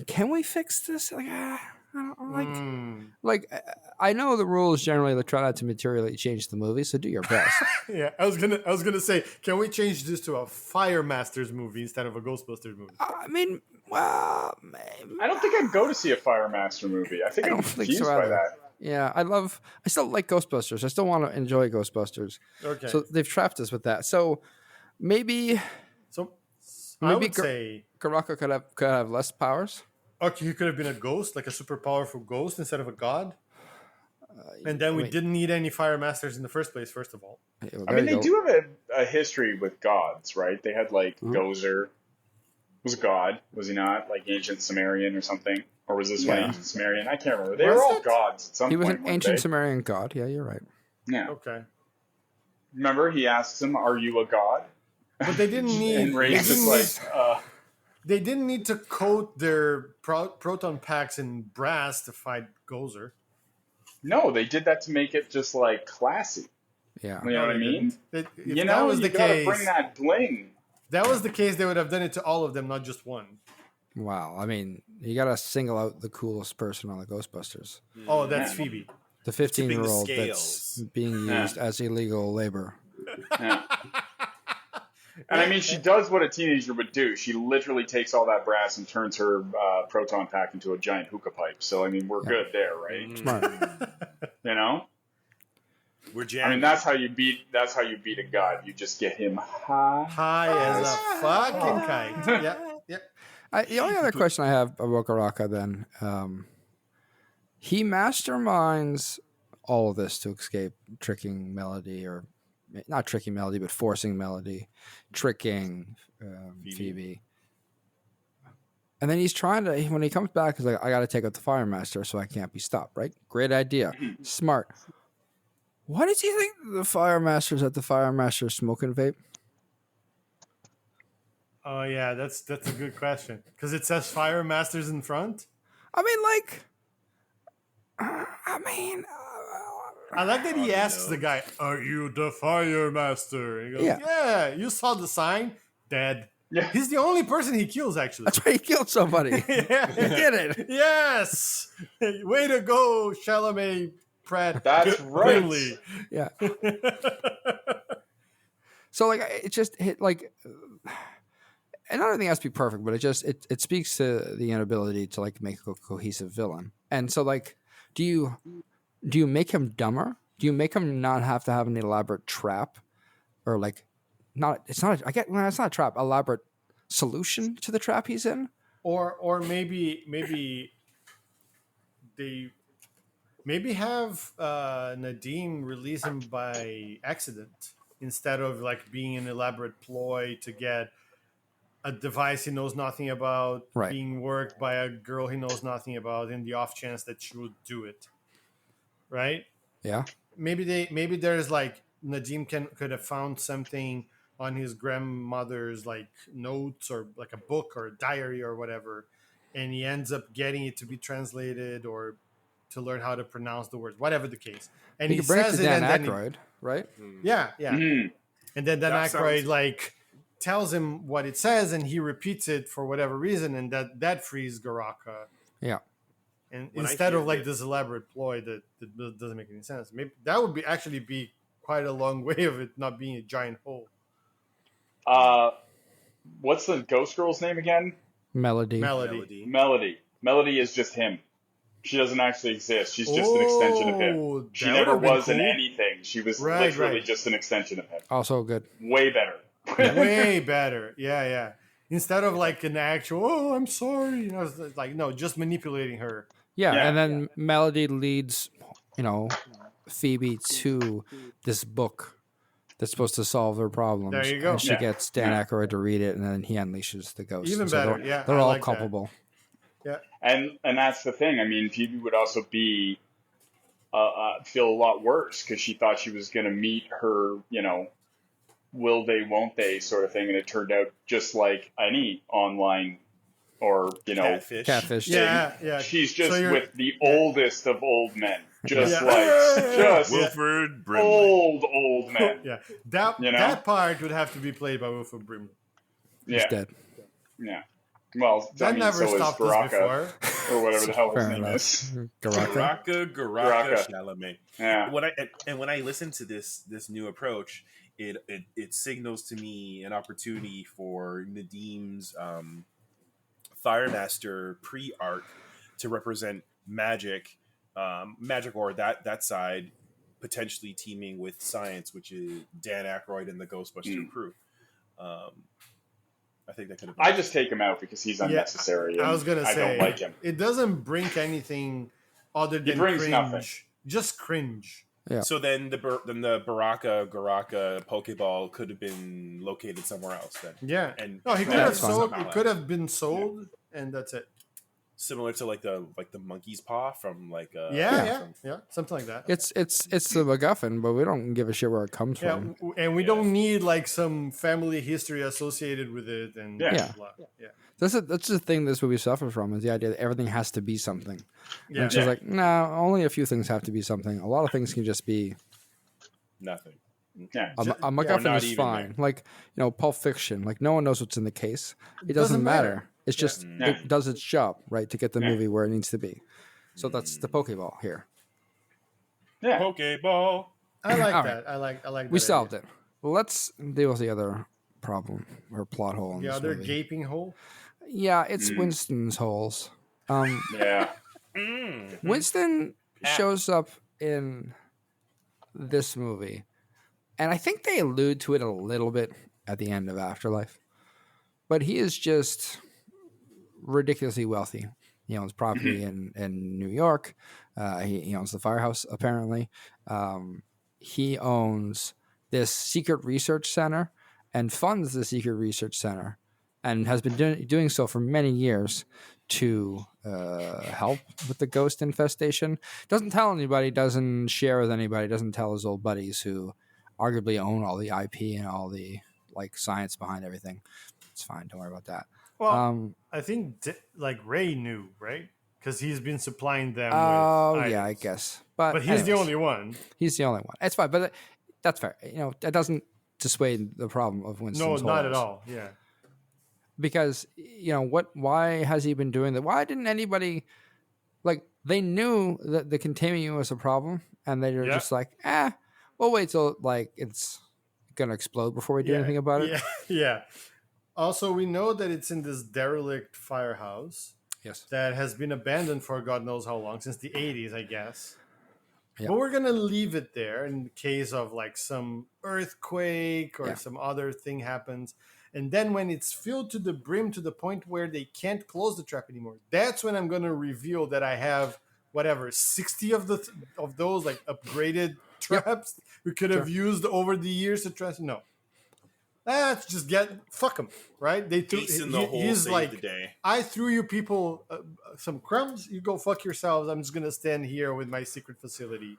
can we fix this? Like, I don't I know the rules generally try not to materially change the movie, so do your best. Yeah, I was gonna say, can we change this to a Fire Masters movie instead of a Ghostbusters movie? I mean, well, I don't think I'd go to see a Fire Master movie. I think I I'm don't think confused so by either. that. Yeah, I still like Ghostbusters. I still want to enjoy Ghostbusters. Okay. So they've trapped us with that. So maybe So I maybe would say, Garaka could have less powers. okay, he could have been a ghost, like a super powerful ghost instead of a god. And then we didn't need any Fire Masters in the first place, first of all. There I mean, you they go. do have a history with gods, right? They had like Mm-hmm. Gozer was a god, was he not? Like ancient Sumerian or something, or was this one Yeah. ancient Sumerian? I can't remember. They Was were all it? gods at some He was point. an weren't ancient they? Sumerian god. Yeah, you're right. Yeah. Okay. Remember, he asks him, "Are you a god?" But they didn't need And Ray's just like, they didn't need to coat their proton packs in brass to fight Gozer. "No, they did that to make it just like classy." Yeah. You know what I mean? If You that know, was you the gotta case, bring that bling. that was the case, they would have done it to all of them, not just one. Wow. I mean, you got to single out the coolest person on the Ghostbusters. Oh, that's Yeah. Phoebe. The Tipping the 15-year-old that's scales. being Yeah. used as illegal labor. Yeah. And I mean, she does what a teenager would do. She literally takes all that brass and turns her proton pack into a giant hookah pipe. So I mean, we're good there, right? Smart. You know, We're I jamming. mean, that's how you beat a god. You just get him high. High as a fucking kite. Yeah. The only other question I have about Garaka then, he masterminds all of this to escape tricking Melody, or not tricking Melody, but forcing Melody, tricking Phoebe. And then he's trying to, when he comes back, he's like, I got to take out the Fire Master so I can't be stopped, right? Great idea. Smart. Why does he think the Fire Master's at the Fire Master smoking vape? Oh yeah, that's a good question. Because it says Fire Masters in front. I I like that he asks the guy, "Are you the Fire Master?" And he goes, Yeah. "Yeah, you saw the sign. Dead." Yeah. He's the only person he kills, actually. that's why he killed somebody. Yeah. He did it. Yes. Way to go, Chalamet, Pratt. That's right. Brimley. Yeah. So like it just hit like, and not everything has to be perfect, but it speaks to the inability to like make a cohesive villain. And so like, do you make him dumber? Do you make him not have to have an elaborate trap, or like, it's not a trap, elaborate solution to the trap he's in? Or maybe they have Nadim release him by accident instead of like being an elaborate ploy to get a device he knows nothing about Right. being worked by a girl he knows nothing about in the off chance that she would do it. Right? Yeah. Maybe there's like Nadim could have found something on his grandmother's like notes or like a book or a diary or whatever, and he ends up getting it to be translated or to learn how to pronounce the words, whatever the case. And You he can bring it says to it, Dan and then Aykroyd, right? yeah, Mhm. and then Dan That Aykroyd sounds- like tells him what it says, and he repeats it for whatever reason, and that frees Garaka. Yeah. And When I instead hear of like that- this elaborate ploy that doesn't make any sense, maybe that would be actually be quite a long way of it not being a giant hole. What's the ghost girl's name again? Melody. Melody. Melody. Melody is just him. She doesn't actually exist. She's just an extension of him. Oh, She that never would've been was in cool. anything. She was Right, literally right. just an extension of him. Also good. Way better. Way better. Yeah. Instead of like an actual, oh, I'm sorry. You know, it's like, no, just manipulating her. Yeah, Yeah. and then Melody leads, Phoebe to this book that's supposed to solve her problems. There you go. And she Yeah. gets Dan Aykroyd to read it, and then he unleashes the ghost. Even And so better. They're, Yeah, they're I all like that. culpable. Yeah. And that's the thing. I mean, Phoebe would also be feel a lot worse because she thought she was going to meet her, will they, won't they sort of thing, and it turned out just like any online or Catfish. Yeah. She's just So you're- with the oldest of old men, just Yeah. just Wilford Brimley. old men. Yeah. That part would have to be played by Wilford Brimley. He's Yeah, dead. yeah. Well, That never so is stopped us Garraka, before. or whatever the hell his Fair name enough. is. Garraka. Garraka, Chalamet. Yeah. When I listen to this new approach, it signals to me an opportunity for Nadim's Firemaster pre-arc to represent magic or that side potentially teaming with science, which is Dan Aykroyd and the Ghostbusters crew. I think that could have been. I just take him out because he's unnecessary. I was gonna I say, don't like him. it doesn't bring anything other than brings cringe. nothing. Just cringe. Yeah. So then the Garraka Pokeball could have been located somewhere else then. Yeah. And No, he could Yeah, have that's fine. sold. It could have been sold, and that's it. Similar to like the monkey's paw from Yeah, something like that. It's the MacGuffin, but we don't give a shit where it comes Yeah, from. and we don't need like some family history associated with it, and Yeah. blah, blah. Yeah. That's the thing this movie suffers from, is the idea that everything has to be something. Yeah. And she's like, no, only a few things have to be something. A lot of things can just be nothing. Yeah. a Ju- MacGuffin not is even fine. Like, Pulp Fiction. Like, no one knows what's in the case. It doesn't matter. It's just Yeah. it does its job, right, to get the Yeah. movie where it needs to be. So that's the Pokeball here. Yeah. Pokeball. I like All that. I like. We that solved idea. it. Let's deal with the other problem or plot hole in The this other movie. gaping hole. Yeah, it's Winston's holes. Yeah. Winston shows up in this movie, and I think they allude to it a little bit at the end of Afterlife, but he is just ridiculously wealthy. He owns property in New York. He owns the firehouse, apparently. He owns this secret research center and funds the secret research center, and has been doing so for many years to help with the ghost infestation. Doesn't tell anybody, doesn't share with anybody, doesn't tell his old buddies who arguably own all the IP and all the science behind everything. It's fine, don't worry about that. Well, I think Ray knew, right? Because he's been supplying them. Oh with yeah, I items. guess. But he's the anyways, only one. He's the only one. It's fine, but that's fair. That doesn't dissuade the problem of Winston's No, not at holes. all. Yeah. Because why has he been doing that? Why didn't anybody they knew that the containment was a problem, and they were just like, we'll wait till it's gonna explode before we do anything about it. Yeah. Yeah. Also, we know that it's in this derelict firehouse Yes. that has been abandoned for God knows how long, since the 80s, I guess. Yeah. But we're gonna leave it there in case of some earthquake or Yeah. some other thing happens. And then when it's filled to the brim to the point where they can't close the trap anymore, that's when I'm gonna reveal that I have 60 of those upgraded traps we could have used over the years to trust. No, let's just fuck them, right? They threw. Ace in the hole He's saved like, the day. I threw you people some crumbs. You go fuck yourselves. I'm just gonna stand here with my secret facility,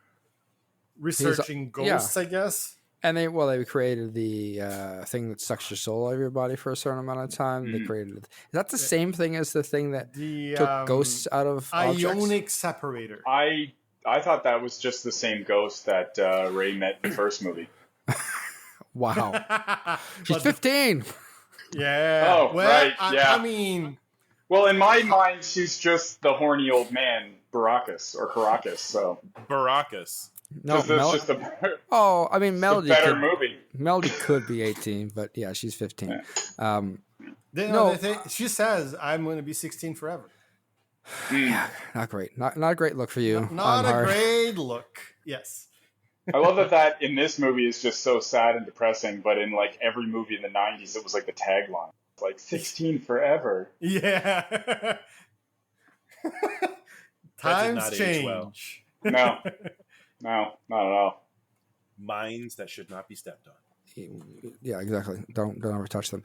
researching ghosts, I guess. And they created the thing that sucks your soul out of your body for a certain amount of time. They created. Is that the same thing as the thing that The took ghosts out of objects? ionic separator. I thought that was just the same ghost that Ray met in the first movie. Wow. She's But 15. Yeah. Oh, right, yeah. I mean, Well, in my mind, she's just the horny old man, Caracas. So Baracus. No, that's just a I mean, Melody. better movie. Melody could be 18, but yeah, she's 15. she says, I'm going to be 16 forever. Yeah, not great. Not a great look for you. Not a Hard. great look. Yes. I love that in this movie is just so sad and depressing, but in like every movie in the 90s, it was like the tagline. It's like 16 forever. Yeah. Times not age change. well. No, not at all. Minds that should not be stepped on. Yeah, exactly. Don't ever touch them.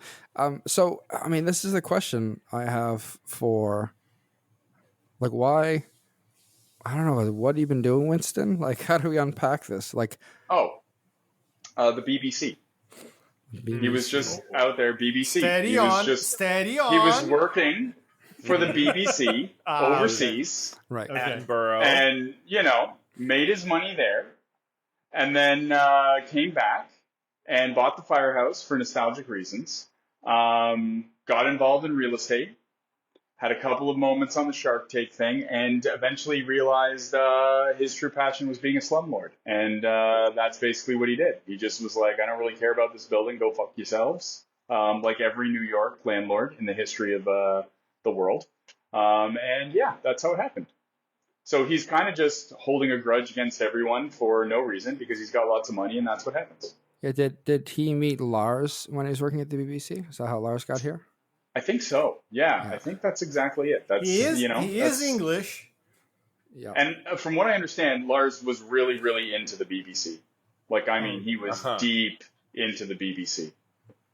So I mean, this is the question I have for, like, why? I don't know. What have you been doing, Winston? Like, how do we unpack this? Like, The BBC. He was just out there, BBC. Steady He was working for the BBC overseas. right. Okay. Attenborough. And, made his money there. And then came back and bought the firehouse for nostalgic reasons. Got involved in real estate. Had a couple of moments on the Shark Tank thing, and eventually realized his true passion was being a slumlord. And that's basically what he did. He just was like, I don't really care about this building, go fuck yourselves. Like every New York landlord in the history of the world. And yeah, that's how it happened. So he's kind of just holding a grudge against everyone for no reason, because he's got lots of money, and that's what happens. Yeah. Did he meet Lars when he was working at the BBC? Is that how Lars got here? I think so. Yeah, I think that's exactly it. That's He is English. Yeah. And from what I understand, Lars was really, really into the BBC. Like, I mean, he was deep into the BBC.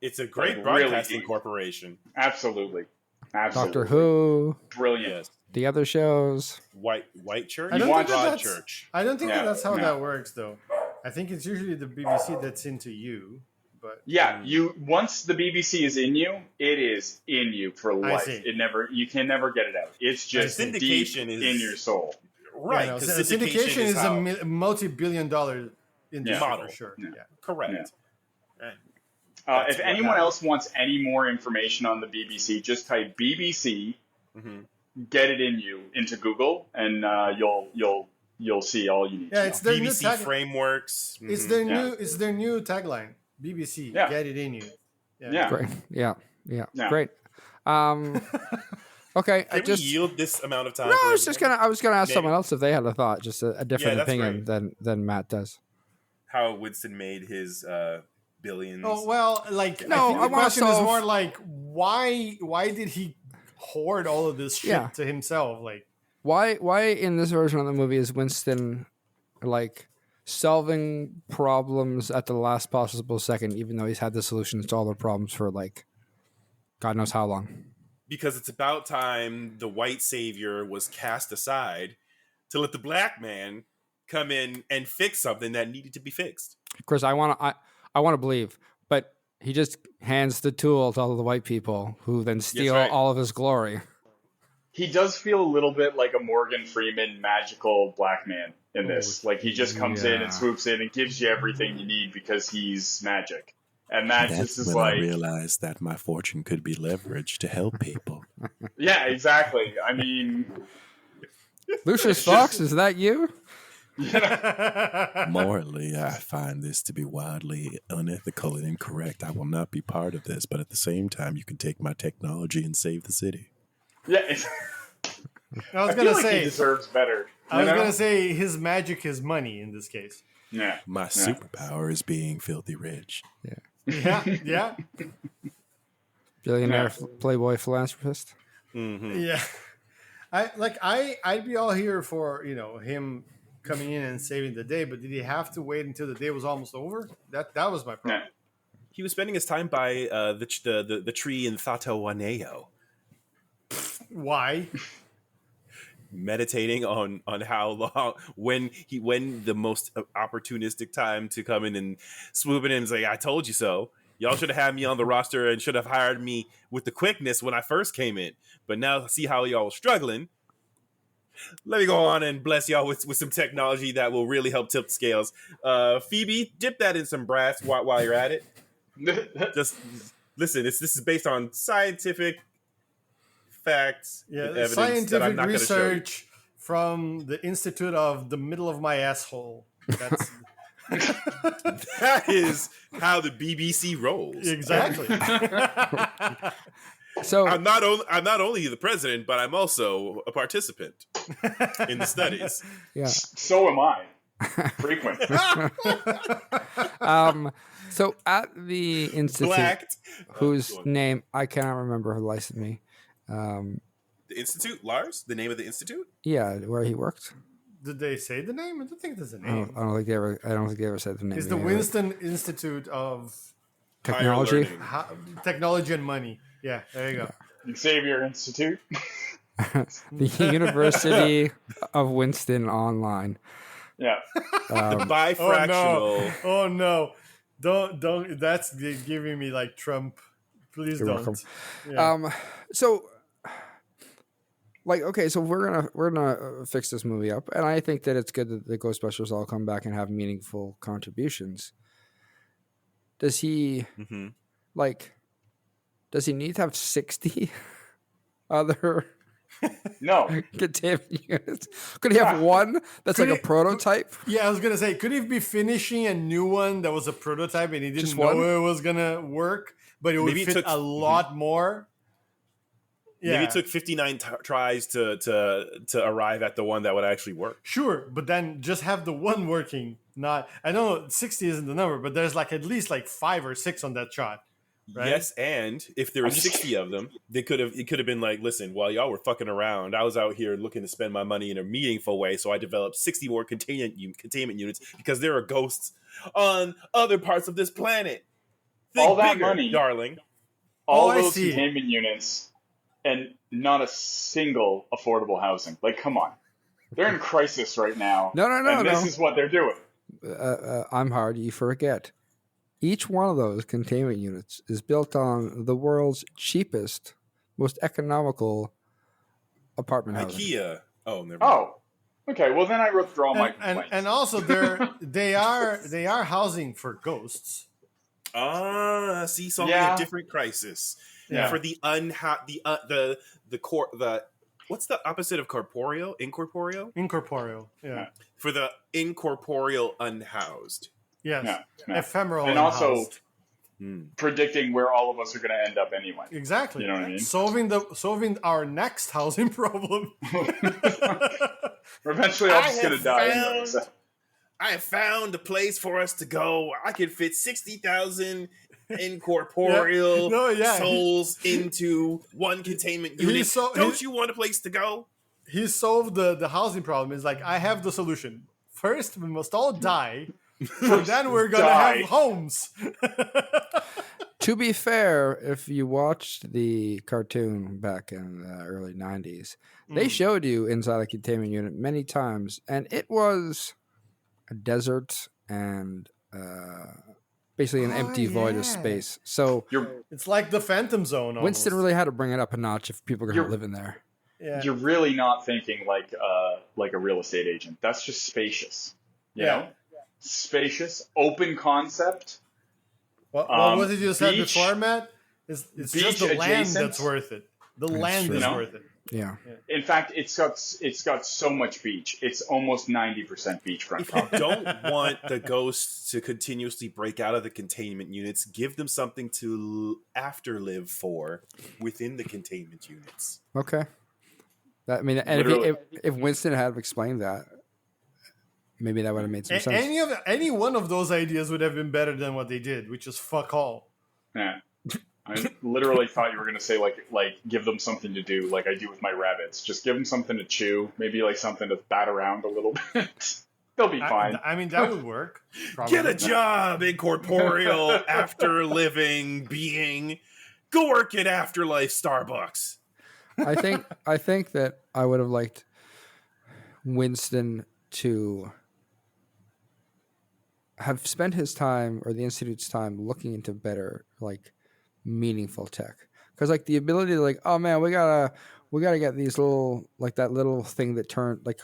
It's a great Like, broadcasting really corporation. Absolutely. Doctor Who, Brilliant. Yes. the other shows. White church? I don't think Broad that's- church. I don't think that's how no. that works, though. I think it's usually the BBC that's into you. But Yeah, once the BBC is in you, it is in you for life. see. You can never get it out. It's just deep Syndication is- in your soul. Right. Yeah, no, 'cause syndication is how- a multi-billion-dollar industry Model. for sure. Yeah. Yeah. Correct. Right. If anyone else wants any more information on the BBC, just type BBC, get it in you into Google, and you'll see all you need. Yeah, to it's know. their new BBC tag. frameworks. It's Mhm. their new tagline. BBC, Yeah. get it in you. Yeah. Great. Yeah. Yeah. Great. Okay. Can we yield this amount of time? No, for I was just everybody? gonna ask Maybe. someone else if they had a thought, just a different Yeah, that's opinion than Matt does. How Winston made his billions. Oh well, like No, I think I the wanna question is solve- more like why did he hoard all of this shit Yeah. to himself? Like Why in this version of the movie is Winston like solving problems at the last possible second, even though he's had the solutions to all the problems for like God knows how long? Because it's about time the white savior was cast aside to let the black man come in and fix something that needed to be fixed. Of course, I want to believe, but he just hands the tool to all of the white people, who then steal right. all of his glory. He does feel a little bit like a Morgan Freeman magical black man in this. Like, he just comes in and swoops in and gives you everything you need because he's magic. And that That's just is when I like, realized that my fortune could be leveraged to help people. yeah, exactly. I mean, Lucius Fox, is that you? Morally, I find this to be wildly unethical and incorrect. I will not be part of this, but at the same time, you can take my technology and save the city. yeah, I was I feel gonna like he say, deserves better. I was you know? gonna say his magic is money in this case. Yeah. My superpower is being filthy rich. Yeah. Billionaire playboy philanthropist. Mm-hmm. Yeah, I'd be all here for him coming in and saving the day, but did he have to wait until the day was almost over? That was my problem. Yeah. He was spending his time by the tree in Thatawaneo, Why? meditating on how long when the most opportunistic time to come in and swoop in and say, "I told you so." Y'all should have had me on the roster and should have hired me with the quickness when I first came in. But now see how y'all struggling. Let me go on and bless y'all with some technology that will really help tip the scales. Phoebe, dip that in some brass while you're at it. Just listen, this is based on scientific facts, Yeah, and evidence scientific that I'm not going to show you. research from the Institute of the Middle of My Asshole. That's That is how the BBC rolls. exactly. So I'm not only the president, but I'm also a participant in the studies. yeah. So am I. Frequent. So at the institute, Blacked. whose Go on. name I cannot remember, who licensed me. The institute, Lars. The name of the institute. Yeah, where he worked. Did they say the name? I don't think there's a I name. don't think they ever. I don't think they ever said the name. It's the Winston Institute of Technology. Higher learning. Technology and Money. Yeah, there you go. Xavier Institute. The University of Winston Online. Yeah. The bifractional. Oh no! Don't. That's giving me like Trump. Please You're don't. welcome. Yeah. So, like, okay, so we're gonna fix this movie up, and I think that it's good that the Ghostbusters all come back and have meaningful contributions. Does he Mhm. Does he need to have 60 other No. containment units? Could he have one that's Could like a he- prototype? Yeah, I was gonna say, could he be finishing a new one that was a prototype and he didn't Just know one? it was gonna work, but it would Maybe it fit took- a lot more? Yeah, Maybe it took 59 tries to arrive at the one that would actually work. sure, but then just have the one working. Not, I know 60 isn't the number, but there's like at least like 5 or 6 on that shot. Right? Yes, and if there were I'm just- 60 of them, it could have been like, listen, while y'all were fucking around, I was out here looking to spend my money in a meaningful way, so I developed 60 more containment units because there are ghosts on other parts of this planet. Think All that bigger, money. darling. All I those see. containment units and not a single affordable housing. Like, come on. They're in crisis right now. No, And this is what they're doing. I'm hard. You forget. Each one of those containment units is built on the world's cheapest, most economical apartment housing. IKEA. Oh, never mind. Oh. Okay, well then I withdraw my complaints. And also they are housing for ghosts. See, solving Yeah. a different crisis. Yeah. For the what's the opposite of corporeal? Incorporeal? Incorporeal. Yeah. For the incorporeal unhoused. Yes. Yeah, yeah. Ephemeral. And also unhoused. predicting where all of us are going to end up anyway. Exactly. You know what I mean? Solving our next housing problem. Eventually, I'm just going to die anyway. So. I have found a place for us to go. I could fit 60,000 incorporeal souls into one containment unit. Don't you want a place to go? He solved the housing problem. It's like, I have the solution. First, we must all die, and then we're gonna Die. have homes. To be fair, if you watched the cartoon back in the early 90s, they showed you inside a containment unit many times, and it was a desert and basically an empty void of space. So It's like the Phantom Zone. Almost. Winston really had to bring it up a notch if people are going to You're- live in there. Yeah. You're really not thinking like a real estate agent. That's just spacious. You know? Spacious, open concept. What was it you said beach- before, Matt? It's just the beach land adjacent. that's worth it. The land true. is You know? worth it. Yeah. In fact, it's got so much beach. It's almost 90% beachfront If you property. don't want the ghosts to continuously break out of the containment units, give them something to afterlive for within the containment units. Okay. That, I mean, and Literally. if Winston had explained that, maybe that would have made some sense. Any one of those ideas would have been better than what they did, which is fuck all. Yeah. I literally thought you were going to say like give them something to do, like I do with my rabbits. Just give them something to chew, maybe like something to bat around a little bit. They'll be fine. I mean, that would work. Probably. Get a job, incorporeal, after living being. Go work at Afterlife Starbucks. I think that I would have liked Winston to have spent his time or the Institute's time looking into better, like, meaningful tech. Because like the ability to like, oh man, we gotta get these little, like that little thing that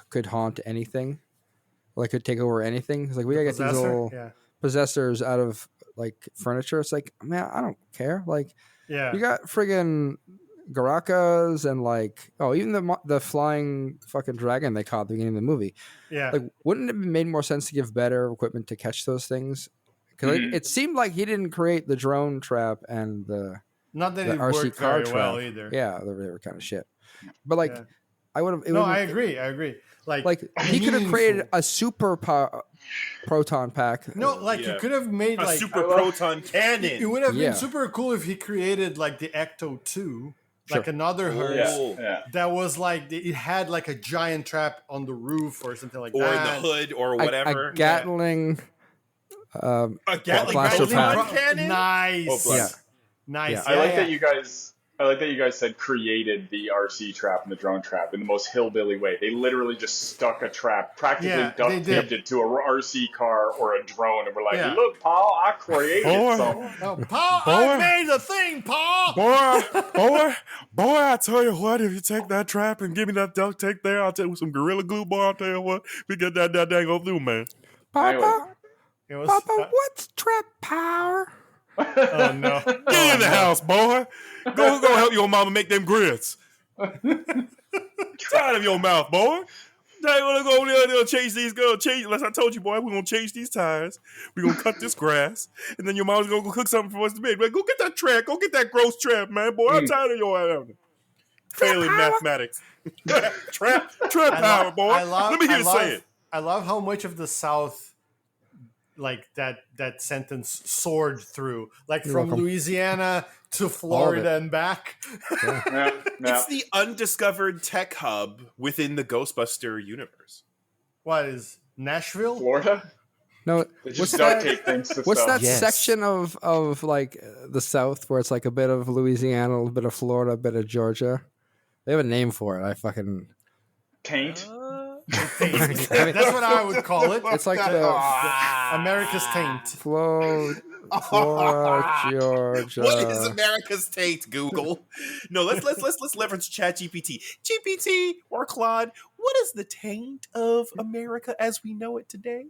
could haunt anything, like could take over anything. It's like we gotta get these little possessors out of like furniture. It's like, man, I don't care. Like, you got friggin' Garrakas and like, even the flying fucking dragon they caught at the beginning of the movie. Yeah. Like, wouldn't it have made more sense to give better equipment to catch those things? Because it seemed like he didn't create the drone trap and the Not that the it RC worked car very trap. well either. Yeah, they were kind of shit. But like, Yeah. I would have. No, I agree. Like he could have created meaningful. a super proton pack. No, like you could have made A like super proton cannon. It would have Yeah. been super cool if he created like the Ecto 2, like Sure. another hearse Yeah. that was like it had like a giant trap on the roof or something like or that. in the hood or whatever. A Gatling. A Gatling blaster proton pack. cannon. Nice. Oh, bless. Nice. Yeah. I like that you guys. I like that you guys said created the RC trap and the drone trap in the most hillbilly way. They literally just stuck a trap, practically Yeah, duct they did. taped it to a RC car or a drone, and we're like, Yeah. "Look, Paul, I created Boy. something." Oh, Paul, Boy. I made the thing, Paul. Boy, I tell you what, if you take that trap and give me that duct tape there, I'll tell you some Gorilla Glue, boy, I'll tell you what, we get that dang go through, man. Papa, It was, Papa, what's trap power? oh no. Get in the house, boy. Go help your mama make them grits. Tired of your mouth, boy. Now you wanna go there change these girls, unless I told you, boy, we're gonna change these tires. We're gonna cut this grass, and then your mom's gonna go cook something for us to make. Like, go get that trap, go get that gross trap, man, boy. I'm tired of your failing mathematics. trap power, boy. Let me hear you say it. I love how much of the South like that sentence soared through, like from welcome. Louisiana to Florida and back. Yeah. It's the undiscovered tech hub within the Ghostbuster universe. What is Nashville? Florida. No, They what's just duct that? tape things to What's stuff. that Yes. section of like the South where it's like a bit of Louisiana, a little bit of Florida, a bit of Georgia? They have a name for it. I fucking. Taint. That's what I would call it. It's like America's taint. Florida, Georgia. What is America's taint, Google? No, let's leverage ChatGPT. GPT or Claude, what is the taint of America as we know it today?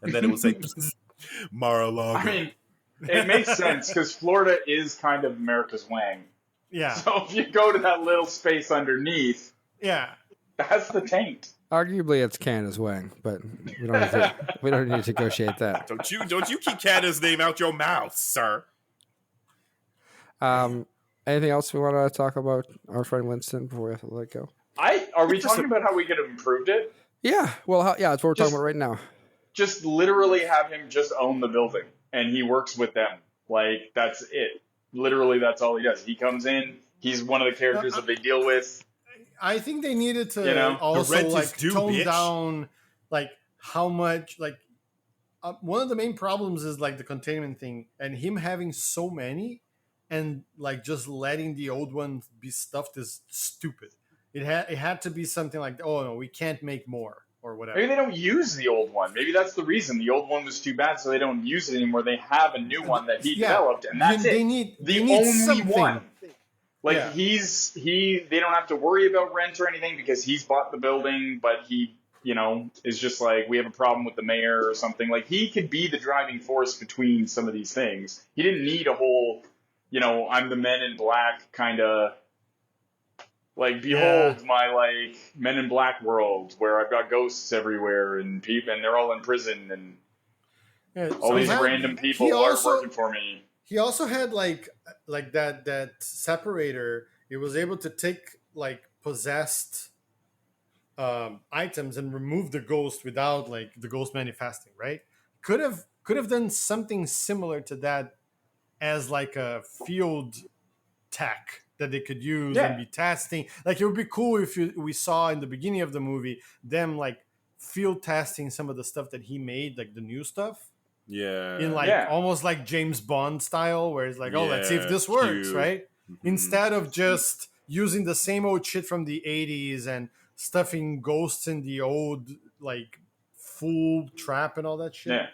And then it will say Mar-a-Lago. I mean, it makes sense because Florida is kind of America's wang. Yeah, So if you go to that little space underneath, yeah. that's the taint. Arguably, it's Canada's wang, but we don't need to negotiate that. Don't you keep Canada's name out your mouth, sir. Anything else we want to talk about our friend Winston before we have to let go? Are we talking about how we could have improved it? Yeah, well, yeah, that's what we're talking about right now. Just literally have him just own the building, and he works with them. Like, that's it. Literally, that's all he does. He comes in, he's one of the characters that they deal with. I think they needed to also rent is like due, tone bitch. down like how much like one of the main problems is like the containment thing and him having so many and like just letting the old ones be stuffed is stupid. It had to be something like, oh no, we can't make more or whatever. Maybe they don't use the old one. Maybe that's the reason. The old one was too bad, so they don't use it anymore. They have a new one that he developed, and that's they it. need The they need only something. one. Like Yeah. they don't have to worry about rent or anything because he's bought the building, but he, is just like, we have a problem with the mayor or something. Like, he could be the driving force between some of these things. He didn't need a whole, I'm the Men in Black kind of, like, behold my, like, Men in Black world where I've got ghosts everywhere and people, and they're all in prison and Yeah, all these random people are working for me. He also had like that separator. He was able to take like possessed items and remove the ghost without like the ghost manifesting. Right? Could have done something similar to that as like a field tech that they could use and be testing. Like it would be cool if we saw in the beginning of the movie them like field testing some of the stuff that he made, like the new stuff. Yeah. In like almost like James Bond style, where it's like, oh, let's see if this works, cute. right? Mm-hmm. Instead of just using the same old shit from the 80s and stuffing ghosts in the old like full trap and all that shit. Yeah.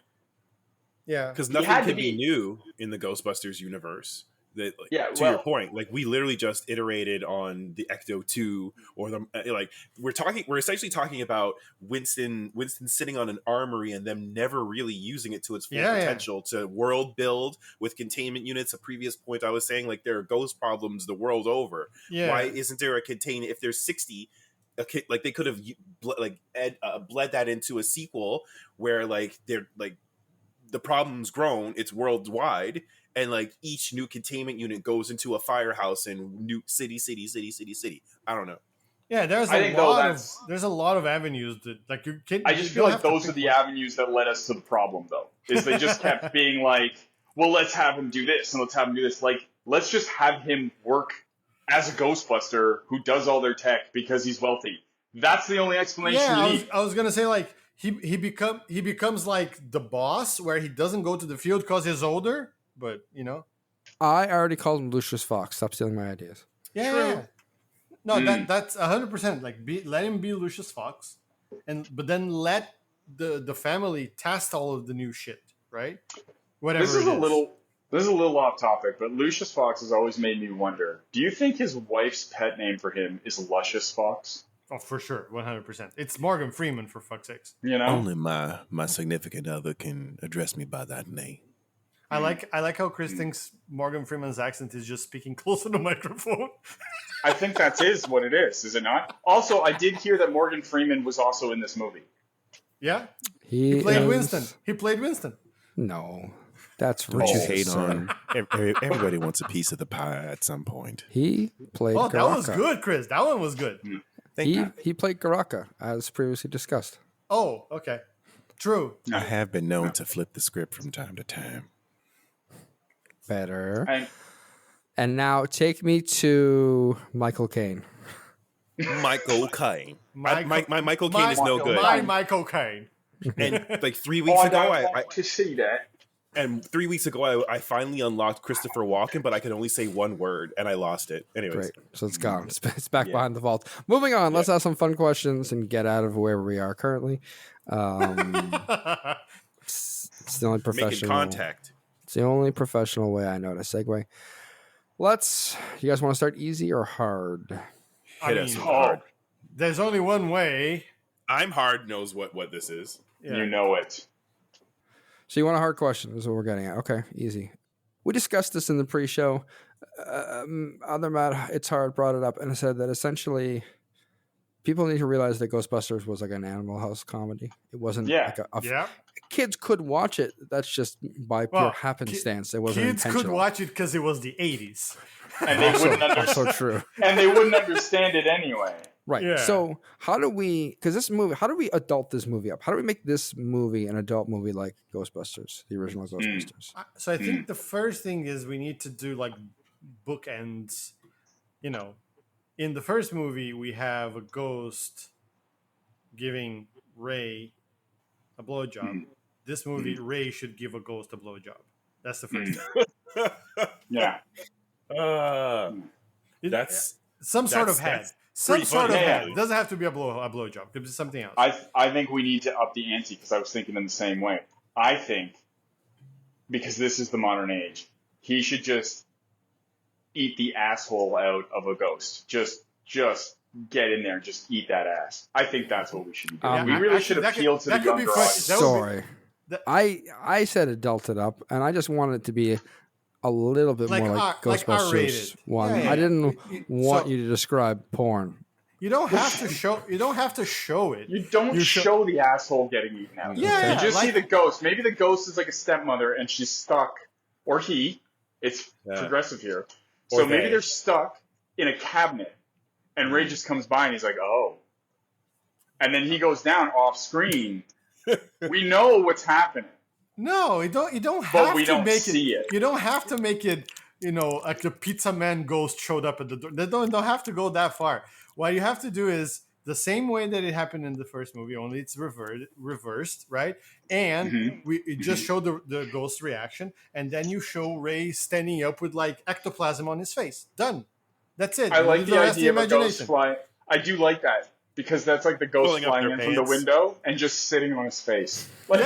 Yeah. Because He nothing had to can be be. new in the Ghostbusters universe. That, like, Yeah, to your point, like we literally just iterated on the Ecto 2 or the like we're essentially talking about Winston sitting on an armory and them never really using it to its full potential to world build with containment units. A previous point I was saying, like, there are ghost problems the world over. Yeah. Why isn't there a containment if there's 60? Like they could have bled that into a sequel where like they're like the problem's grown, it's worldwide, and like each new containment unit goes into a firehouse in new city. I don't know. Yeah, there's a lot of avenues that like you can. I just feel like those are the avenues that led us to the problem, though. Is they just kept being like, well, let's have him do this and let's have him do this. Like, let's just have him work as a Ghostbuster who does all their tech because he's wealthy. That's the only explanation you need. I was gonna say like he becomes like the boss where he doesn't go to the field because he's older, but you know. I already called him Lucius Fox. Stop stealing my ideas. Yeah. True. Yeah. No, that's 100%. Like, let him be Lucius Fox, but then let the family test all of the new shit, right? Whatever. This is a little off topic, but Lucius Fox has always made me wonder. Do you think his wife's pet name for him is Luscious Fox? Oh, for sure, 100%. It's Morgan Freeman, for fuck's sakes. You know, Only my significant other can address me by that name. I like how Chris thinks Morgan Freeman's accent is just speaking close to the microphone. I think that is what it is it not? Also, I did hear that Morgan Freeman was also in this movie. Yeah, He played Winston. He played Winston. No, that's Don't you wrong. hate on everybody wants a piece of the pie at some point. He played. Oh, that Garraka. was good, Chris. That one was good. He played Garraka, as previously discussed. Oh, okay. True. I have been known to flip the script from time to time. Better. And now take me to Michael Caine. Michael Caine. Michael Caine is no good. My Michael Caine. And like 3 weeks ago, I want to see that. And 3 weeks ago, I finally unlocked Christopher Walken, but I could only say one word, and I lost it. Anyways. Great. So it's gone. It's back behind the vault. Moving on. Let's have some fun questions and get out of wherever we are currently. It's the only professional. Making contact. It's the only professional way I know to segue. You guys want to start easy or hard? Hit us hard. There's only one way. I'm hard knows what this is. Yeah. You know it. So you want a hard question? This is what we're getting at. Okay, easy. We discussed this in the pre-show. Other Matt, it's hard, brought it up, and I said that essentially people need to realize that Ghostbusters was like an Animal House comedy. It wasn't like a kids could watch it. That's just by pure happenstance. It wasn't kids intentional. could watch it because it was the 80s. And they wouldn't Also true. And they wouldn't understand it anyway. Right. Yeah. So how do we, because this movie, how do we adult this movie up? How do we make this movie an adult movie like Ghostbusters, the original Ghostbusters? So I think the first thing is we need to do like bookends. You know, in the first movie, we have a ghost giving Ray a blowjob. This movie, Ray should give a ghost a blowjob. That's the first thing. Yeah. That's some sort of head. Some pretty sort of funny. head. It doesn't have to be a blowjob. It could be something else. I think we need to up the ante because I was thinking in the same way. I think because this is the modern age, he should just eat the asshole out of a ghost. Just get in there and just eat that ass. I think that's what we should be doing. We really should appeal to the younger audience. Sorry. I said adulted up, and I just wanted it to be a little bit more like Ghostbusters R-rated. 1. Yeah. I didn't want you to describe porn. You don't have to show. You don't have to show it. You don't show the asshole getting eaten out. Yeah, you just see the ghost. Maybe the ghost is like a stepmother and she's stuck, or he. It's progressive here. So maybe they're stuck in a cabinet, and Ray just comes by and he's like, "Oh," and then he goes down off screen. We know what's happening. No, you don't have But we to don't make see it. You don't have to make it. You know, like the pizza man ghost showed up at the door. They don't have to go that far. What you have to do is the same way that it happened in the first movie, only it's reversed, right? And we just show the ghost reaction, and then you show Ray standing up with like ectoplasm on his face. Done. That's it. I like the rest idea of a ghost flying. I do like that. Because that's like the ghost flying in from the window and just sitting on his face. Like,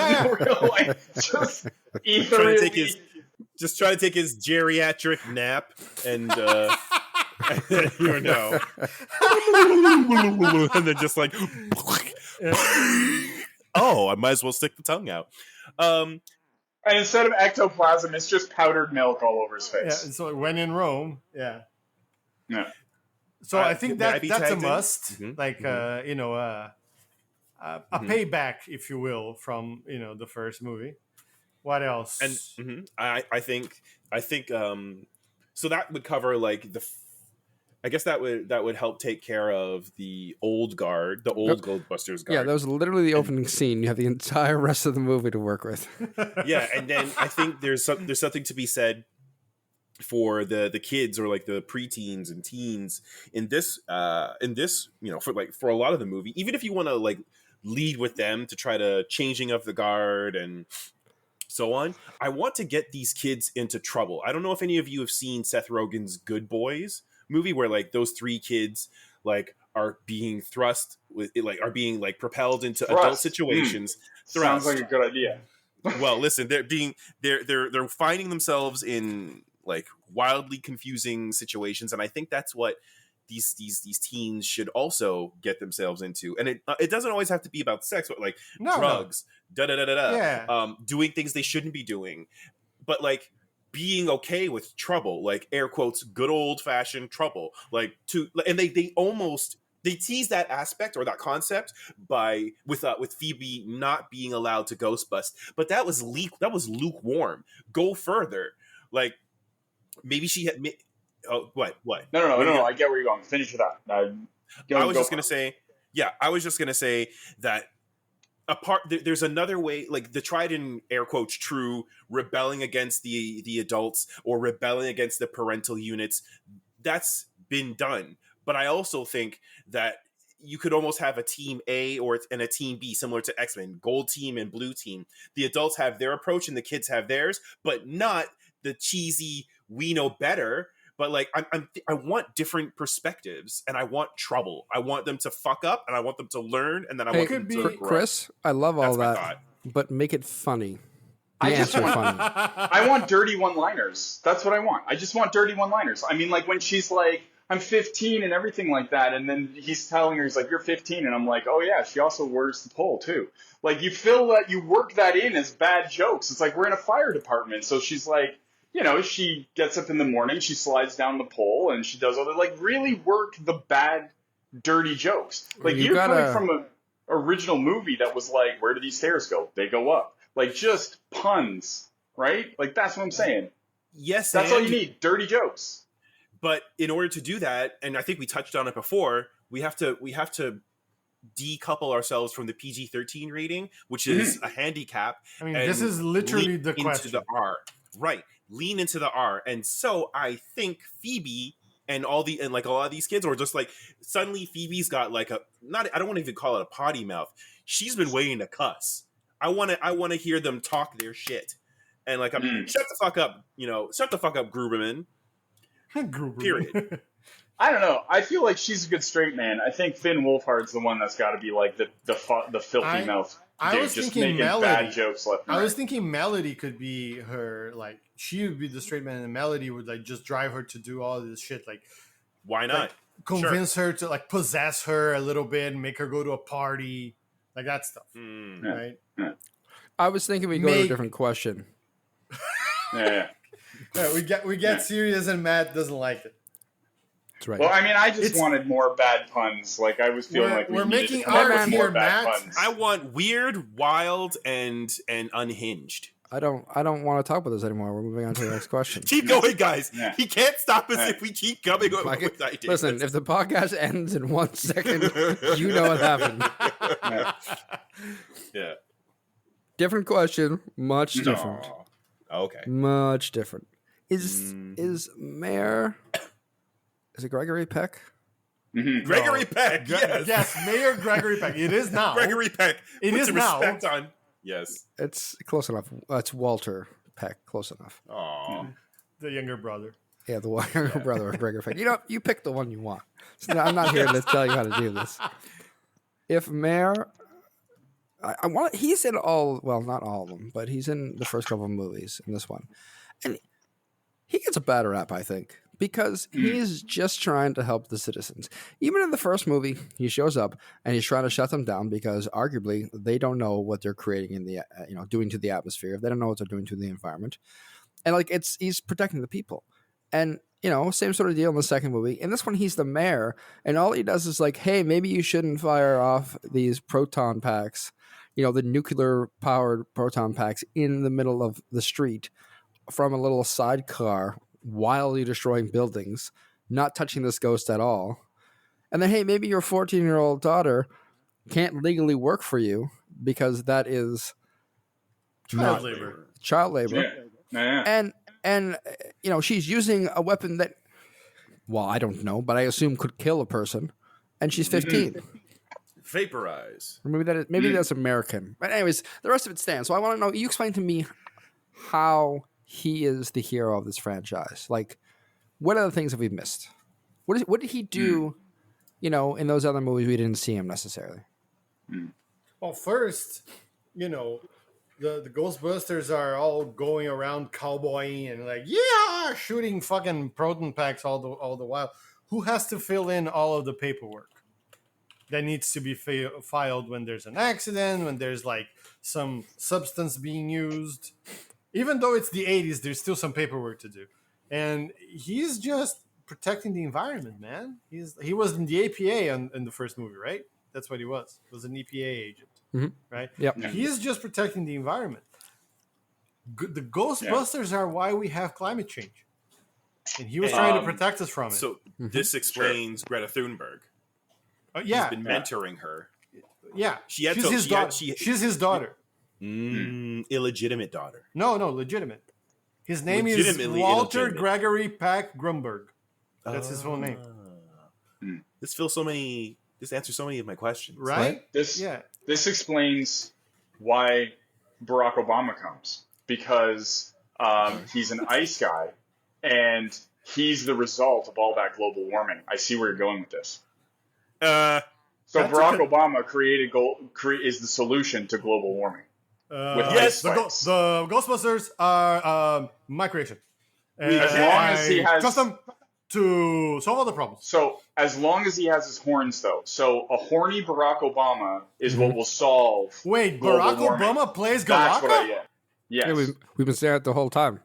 just trying to take his geriatric nap and and then just like I might as well stick the tongue out. And instead of ectoplasm, it's just powdered milk all over his face. Yeah, so when in Rome, Yeah. So I think that's a must, Mm-hmm. like a payback, if you will, from the first movie. What else? And I think so that would cover like I guess that would help take care of the old guard, the old Ghostbusters guard. Yeah, that was literally the opening scene. You have the entire rest of the movie to work with. Yeah, and then I think there's something to be said for the kids or like the preteens and teens in this for a lot of the movie, even if you want to like lead with them to try to changing of the guard and so on. I want to get these kids into trouble. I don't know if any of you have seen Seth Rogen's Good Boys movie, where like those three kids like are being are being like propelled into adult situations. Sounds like a good idea. Well, listen, they're finding themselves in like wildly confusing situations, and I think that's what these teens should also get themselves into. And it doesn't always have to be about sex, but like drugs, doing things they shouldn't be doing, but like being okay with trouble, like air quotes, good old fashioned trouble, like and they tease that aspect or that concept with Phoebe not being allowed to ghost bust, but that was lukewarm. Go further, like maybe she had. Oh, what? No. I get where you're going. Finish it up. I was just gonna say that there's another way, like the tried and air quotes true rebelling against the adults or rebelling against the parental units. That's been done, but I also think that you could almost have a team A and a team B, similar to X-Men, gold team and blue team. The adults have their approach and the kids have theirs, but not the cheesy "we know better." But like, I want different perspectives, and I want trouble. I want them to fuck up, and I want them to learn, and then I want them to grow. Chris, I love all that, but make it funny. I want dirty one-liners. That's what I want. I just want dirty one-liners. I mean, like when she's like, I'm 15 and everything like that, and then he's telling her, he's like, you're 15, and I'm like, oh yeah, she also wears the pole too. Like you feel that you work that in as bad jokes. It's like we're in a fire department, so she's like, you know, she gets up in the morning, she slides down the pole, and she does all the, like, really work the bad, dirty jokes. Like, you're coming from an original movie that was like, where do these stairs go? They go up. Like, just puns, right? Like, that's what I'm saying. Yes, that's all you need, dirty jokes. But in order to do that, and I think we touched on it before, we have to decouple ourselves from the PG-13 rating, which is a handicap. I mean, this is literally the question. Into the R. Right. Lean into the R. And so I think Phoebe and a lot of these kids, or just like suddenly Phoebe's got like I don't want to even call it a potty mouth. She's been waiting to cuss. I want to hear them talk their shit. And like, shut the fuck up, shut the fuck up, Gruberman. Period. I don't know. I feel like she's a good straight man. I think Finn Wolfhard's the one that's got to be like the filthy mouth. I was just thinking making Melody. Bad jokes left and I right. was thinking Melody could be her, like she would be the straight man, and Melody would like just drive her to do all this shit, like why not? Like, convince her to like possess her a little bit, and make her go to a party, like that stuff, right? Yeah. I was thinking we go to a different question. Yeah. We get serious, and Matt doesn't like it. That's right. Well, I mean, I just wanted more bad puns. Like I was feeling like we're needed making to come up art with more here, bad Matt. puns. I want weird, wild, and unhinged. I don't want to talk about this anymore. We're moving on to the next question. Keep going, guys. Yeah. He can't stop us if we keep coming with ideas. Listen, if the podcast ends in 1 second, you know what happened. Yeah. Different question, much different. Okay. Much different. Is Mayor? Is it Gregory Peck? Mm-hmm. Gregory Peck. Yes. Yes, Mayor Gregory Peck. It is now. Gregory Peck. It Put is some now. respect on. Yes. It's close enough. It's Walter Peck. Close enough. Aw. The younger brother. Yeah, the younger brother of Gregory Peck. You pick the one you want. So I'm not here to tell you how to do this. If Mayor, I want. He's in not all of them, but he's in the first couple of movies in this one, and he gets a bad rap, I think, because he's just trying to help the citizens. Even in the first movie, he shows up and he's trying to shut them down because arguably they don't know what they're creating in the doing to the atmosphere. They don't know what they're doing to the environment, and like he's protecting the people. And same sort of deal in the second movie. In this one, he's the mayor, and all he does is like, hey, maybe you shouldn't fire off these proton packs the nuclear powered proton packs in the middle of the street from a little sidecar, wildly destroying buildings, not touching this ghost at all. And then, hey, maybe your 14-year-old daughter can't legally work for you because that is Child labor. Child labor. Yeah. And she's using a weapon that, well, I don't know, but I assume could kill a person, and she's 15. Vaporize. Maybe that's American. But anyways, the rest of it stands. So I want to know, you explain to me how he is the hero of this franchise. Like, what other things have we missed? What did he do, in those other movies we didn't see him necessarily? Well, first, the Ghostbusters are all going around cowboying and like, yeah, shooting fucking proton packs all the while. Who has to fill in all of the paperwork that needs to be filed when there's an accident, when there's like some substance being used? Even though it's the 80s, there's still some paperwork to do. And he's just protecting the environment, man. He was in the APA in the first movie, right? That's what he was. He was an EPA agent, right? Yep. He is just protecting the environment. The Ghostbusters are why we have climate change. And he was trying to protect us from it. So this explains Greta Thunberg. Yeah. He's been mentoring her. Yeah. She's his daughter. She's his daughter. Illegitimate daughter. No, legitimate. His name is Walter Gregory Pack Grumberg. That's his full name. This answers so many of my questions. Right? This explains why Barack Obama comes. Because he's an ice guy, and he's the result of all that global warming. I see where you're going with this. So Barack Obama is the solution to global warming. Yes, the Ghostbusters are my creation. As long as he has... Trust them to solve all the problems. So, as long as he has his horns, though. So, a horny Barack Obama is what will solve Barack warming. Obama plays Garraka? That's what I get. Yes. Yeah, we've been saying it the whole time.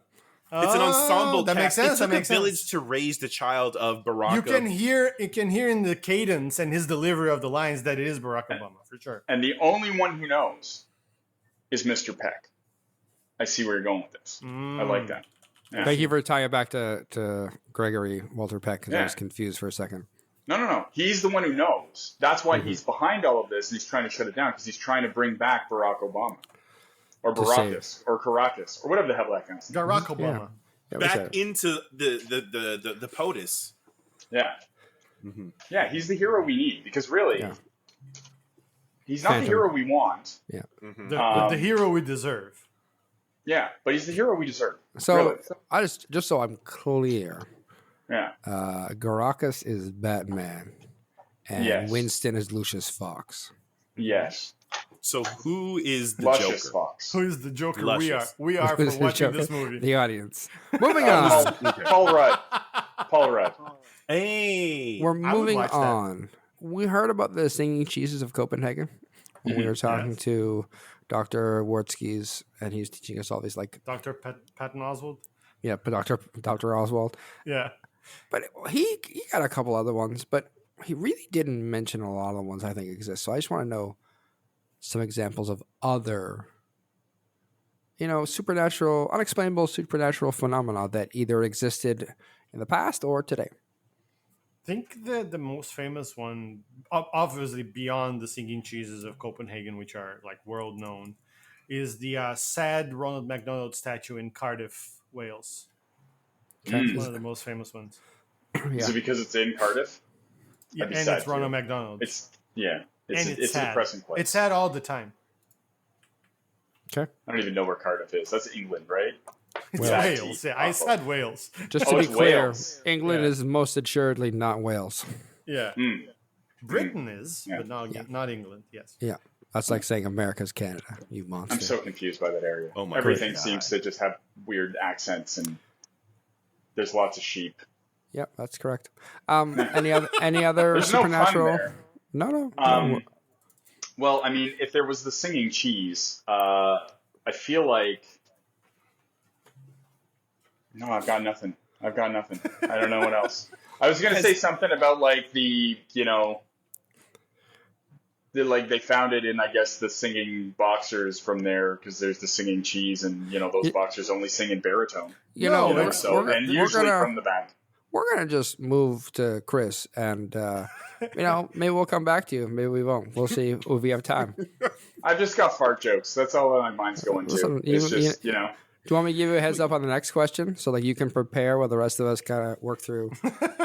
It's an ensemble that makes cast. sense. It took a village to raise the child of Barack. You can hear in the cadence and his delivery of the lines that it is Barack Obama, for sure. And the only one who knows is Mr. Peck. I see where you're going with this. I like that. Yeah. Thank you for tying it back to Gregory Walter Peck, because I was confused for a second. No. He's the one who knows. That's why he's behind all of this, and he's trying to shut it down, because he's trying to bring back Barack Obama. Or Baracus, or Caracas, or whatever the hell that guy's name. Garraka Obama. Yeah, back into the POTUS. Yeah. Yeah, he's the hero we need, because really, he's not the hero we want. Yeah. The hero we deserve. Yeah, but he's the hero we deserve. So really. I just so I'm clear. Yeah. Garacus is Batman, and Winston is Lucius Fox. Yes. So who is the Luscious Joker? Fox. Who is the Joker? Luscious. We are for watching this movie. The audience. Moving on. Paul Rudd. Paul Rudd. Hey, We're moving on. We heard about the singing cheeses of Copenhagen when we were talking to Dr. Wartskis, and he's teaching us all these Dr. Patton Oswalt. Yeah, Dr. Oswald. Yeah, but he got a couple other ones, but he really didn't mention a lot of the ones I think exist. So I just want to know some examples of other, unexplainable supernatural phenomena that either existed in the past or today. I think the most famous one, obviously beyond the singing cheeses of Copenhagen, which are world known, is the sad Ronald McDonald statue in Cardiff, Wales. It's one of the most famous ones. Is it because it's in Cardiff? Yeah, and it's Ronald McDonald. It's sad. a depressing place. It's sad all the time. Okay. I don't even know where Cardiff is. That's England, right? It's Wales. Yeah, I said Wales. Just to be clear, Wales. England is most assuredly not Wales. Yeah. Britain is, but not England. Yes. Yeah. That's like saying America's Canada, you monster. I'm so confused by that area. Oh my Everything God. seems to just have weird accents, and there's lots of sheep. Yep, that's correct. Any other There's supernatural? no pun there. No. Well, I mean, if there was the singing cheese, I feel like... No, I've got nothing. I don't know what else. I was going to say something about the they found it in, I guess, the singing boxers from there, because there's the singing cheese, and those boxers only sing in baritone. You know, and usually from the band. We're gonna just move to Chris, and maybe we'll come back to you. Maybe we won't. We'll see if we have time. I've just got fart jokes. That's all my mind's going to. It's just, Do you want me to give you a heads up on the next question, so you can prepare while the rest of us kind of work through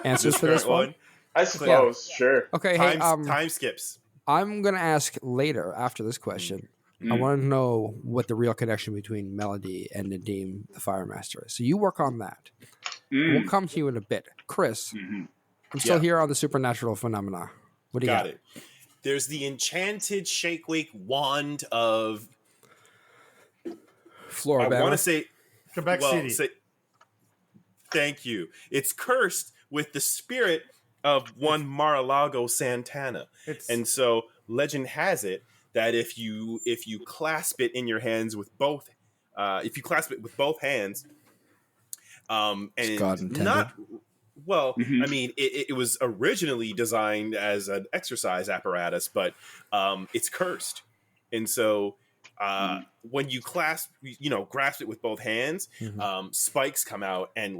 answers for this one? I suppose, sure. Okay, time skips. I'm gonna ask later after this question. I want to know what the real connection between Melody and Nadim, the Fire Master, is. So you work on that. We'll come to you in a bit. Chris, I'm still here on the supernatural phenomena. What do you got? Got it. There's the enchanted Shake Wake wand of Florida. I want to say Quebec City. Thank you. It's cursed with the spirit of one Mar-a-Lago Santana. And so legend has it that if you clasp it in your hands with both hands, and not well, I mean, it was originally designed as an exercise apparatus, but it's cursed, and so when you grasp it with both hands, spikes come out and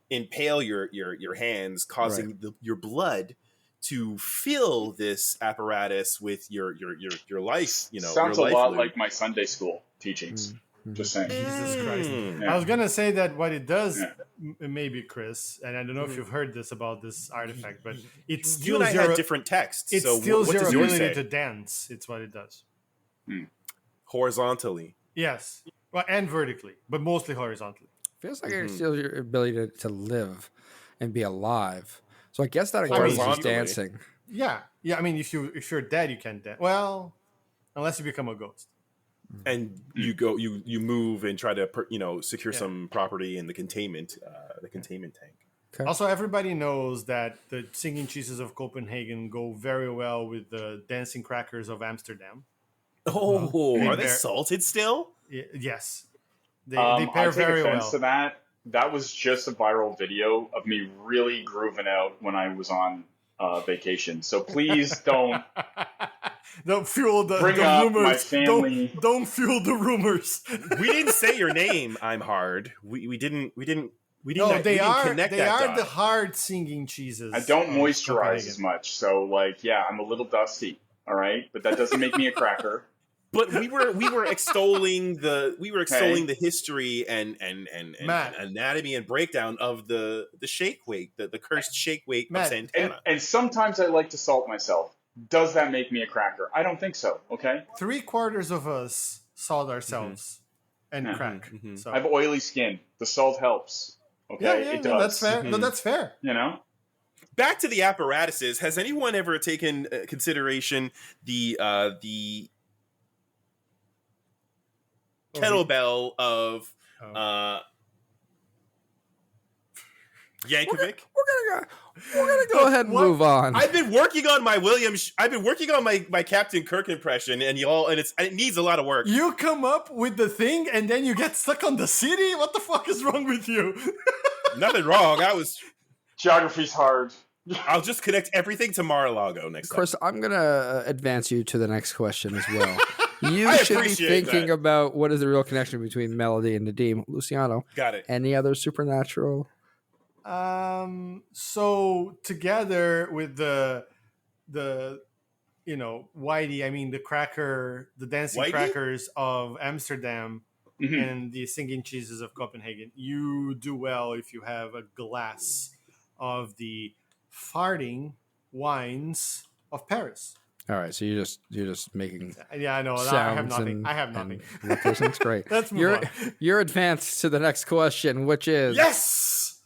impale your hands, causing your blood to fill this apparatus with your life. Sounds your life a lot fluid. like my Sunday school teachings. Just saying. Jesus Christ. Yeah. I was going to say that what it does, maybe, Chris, and I don't know if you've heard this about this artifact, but it steals you and I had different texts. It so steals what your does yours ability say? to dance. It's what it does. Horizontally. Yes. Well, and vertically, but mostly horizontally. Feels like it steals your ability to live and be alive. So I guess that includes dancing. Yeah. I mean, if you're dead, you can't dance. Well, unless you become a ghost. And you move and try to secure some property in the containment tank. Okay. Also, everybody knows that the singing cheeses of Copenhagen go very well with the dancing crackers of Amsterdam. Oh, are they salted still? Yes, they pair very well. To that. That was just a viral video of me really grooving out when I was on vacation. So please don't. Don't fuel the up rumors. My family. Don't fuel the rumors. We didn't say your name. I'm hard. We didn't. No, they are connect that dot. the hard singing cheeses. I don't moisturize as much, so I'm a little dusty. All right, but that doesn't make me a cracker. But we were extolling the history and anatomy and breakdown of the shake wake, the cursed shake wake of Santana. And sometimes I like to salt myself. Does that make me a cracker? I don't think so. Okay. 3/4 of us salt ourselves and crack. So. I have oily skin. The salt helps. Okay, it does. That's fair. No, that's fair. Back to the apparatuses. Has anyone ever taken consideration the kettlebell of Yankovic? We're gonna go ahead and move on. I've been working on my my Captain Kirk impression, and it needs a lot of work. You come up with the thing, and then you get stuck on the city. What the fuck is wrong with you? Nothing wrong. Geography's hard. I'll just connect everything to Mar-a-Lago next time. Chris, I'm gonna advance you to the next question as well. You should be thinking about what is the real connection between Melody and Nadim. Luciano, got it. Any other supernatural? So together with the Whitey, I mean the dancing Whitey? crackers of Amsterdam and the singing cheeses of Copenhagen, you do well if you have a glass of the farting wines of Paris. All right, so you're just making I know. sounds I have nothing. I have nothing. Locations, great. Let's move on. You're advanced to the next question, which is Yes.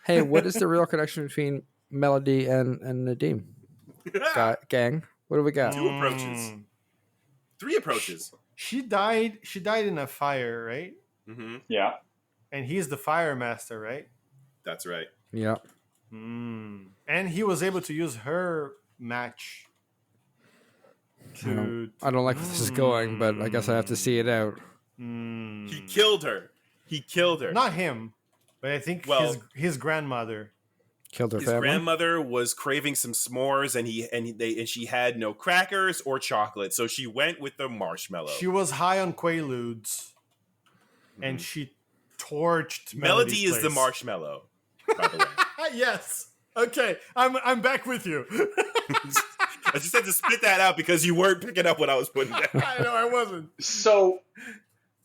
Hey, what is the real connection between Melody and Nadim? Gang, what do we got? 2 approaches. 3 approaches. She died in a fire, right? Mm-hmm. Yeah. And he's the fire master, right? That's right. Yeah. And he was able to use her match. I don't like where this is going, but I guess I have to see it out. He killed her. Not him, but I think his grandmother. Killed her his family. grandmother was craving some s'mores, and she had no crackers or chocolate, so she went with the marshmallow. She was high on Quaaludes, and she torched Melody Melody's is the place. marshmallow, by the way. Yes. Okay, I'm back with you. I just had to spit that out because you weren't picking up what I was putting down. I know I wasn't. So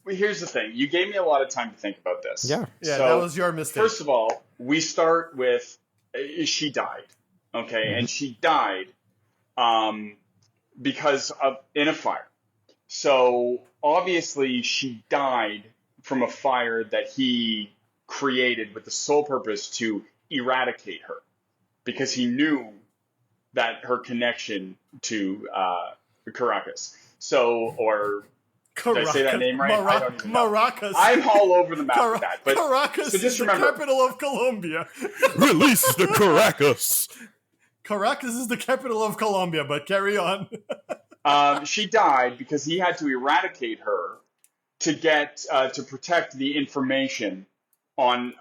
here's the thing. You gave me a lot of time to think about this. Yeah. Yeah, So, that was your mistake. First of all, we start with she died. Okay, and she died because of in a fire. So obviously she died from a fire that he created with the sole purpose to eradicate her, because he knew that her connection to Caracas. So, or did I say that name right? I don't even know. Maracas. I'm all over the map with that. But Caracas so just is remember, the capital of Colombia. Release the Caracas. Caracas is the capital of Colombia, but carry on. she died because he had to eradicate her to get to protect the information on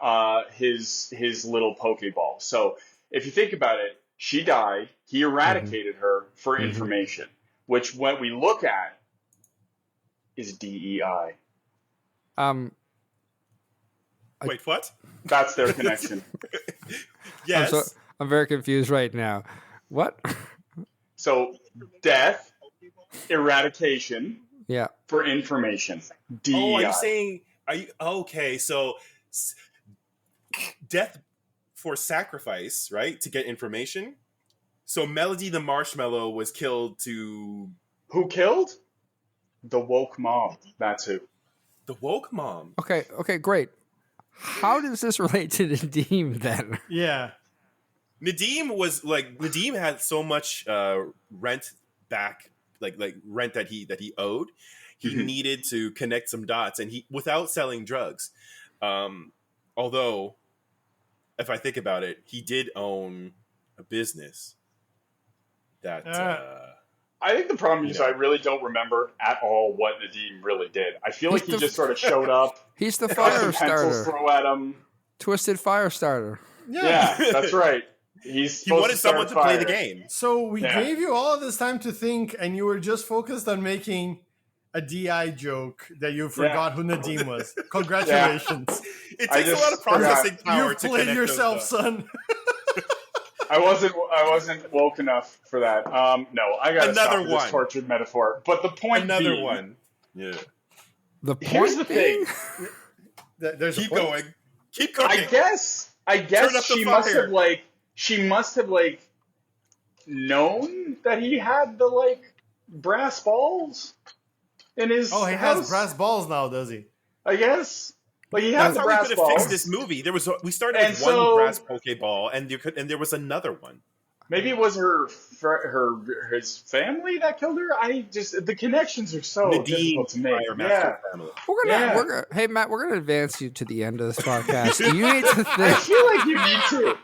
his little Pokeball. So if you think about it, she died. He eradicated her for information, which what we look at is DEI. Wait, what? That's their connection. Yes. I'm very confused right now. What? So death, eradication Yeah. for information. DEI. Oh, are you saying? Are you okay? So, death for sacrifice, right? To get information. So Melody the marshmallow was killed to Who killed? The woke mob. That's who. the woke mom. Okay, great. How does this relate to Nadim then? Yeah. Nadim had so much rent back, like rent that he owed. He needed to connect some dots, and he without selling drugs. Although, if I think about it, he did own a business. That I think the problem is I really don't remember at all what Nadim really did. I feel like he just sort of showed up. He's the got fire some pencils starter. thrown at him. Twisted fire starter. Yeah, that's right. he Supposed wanted to start someone to fire. play the game. So we Yeah. gave you all of this time to think, and you were just focused on making a DI joke that you forgot who Nadim was. Congratulations. It I takes a just lot of processing power You've to played connect yourself, those dots. son. I wasn't woke enough for that. No, I got Another stop with this one. tortured metaphor. But the point Another being, one. Yeah. The point here's the being- thing. There's Keep a point. going. Keep cooking. I guess Turn up the she must have known that he had the brass balls in his Oh, he house. has brass balls now, does he? I guess. He had That's the how we brass could have fixed balls. this movie. We started And with so- one brass Pokeball, and there was another one. Maybe it was his family that killed her. The connections are so difficult to make. Yeah. Family. we're gonna hey Matt, we're gonna advance you to the end of this podcast. You need to I think, feel like you need to.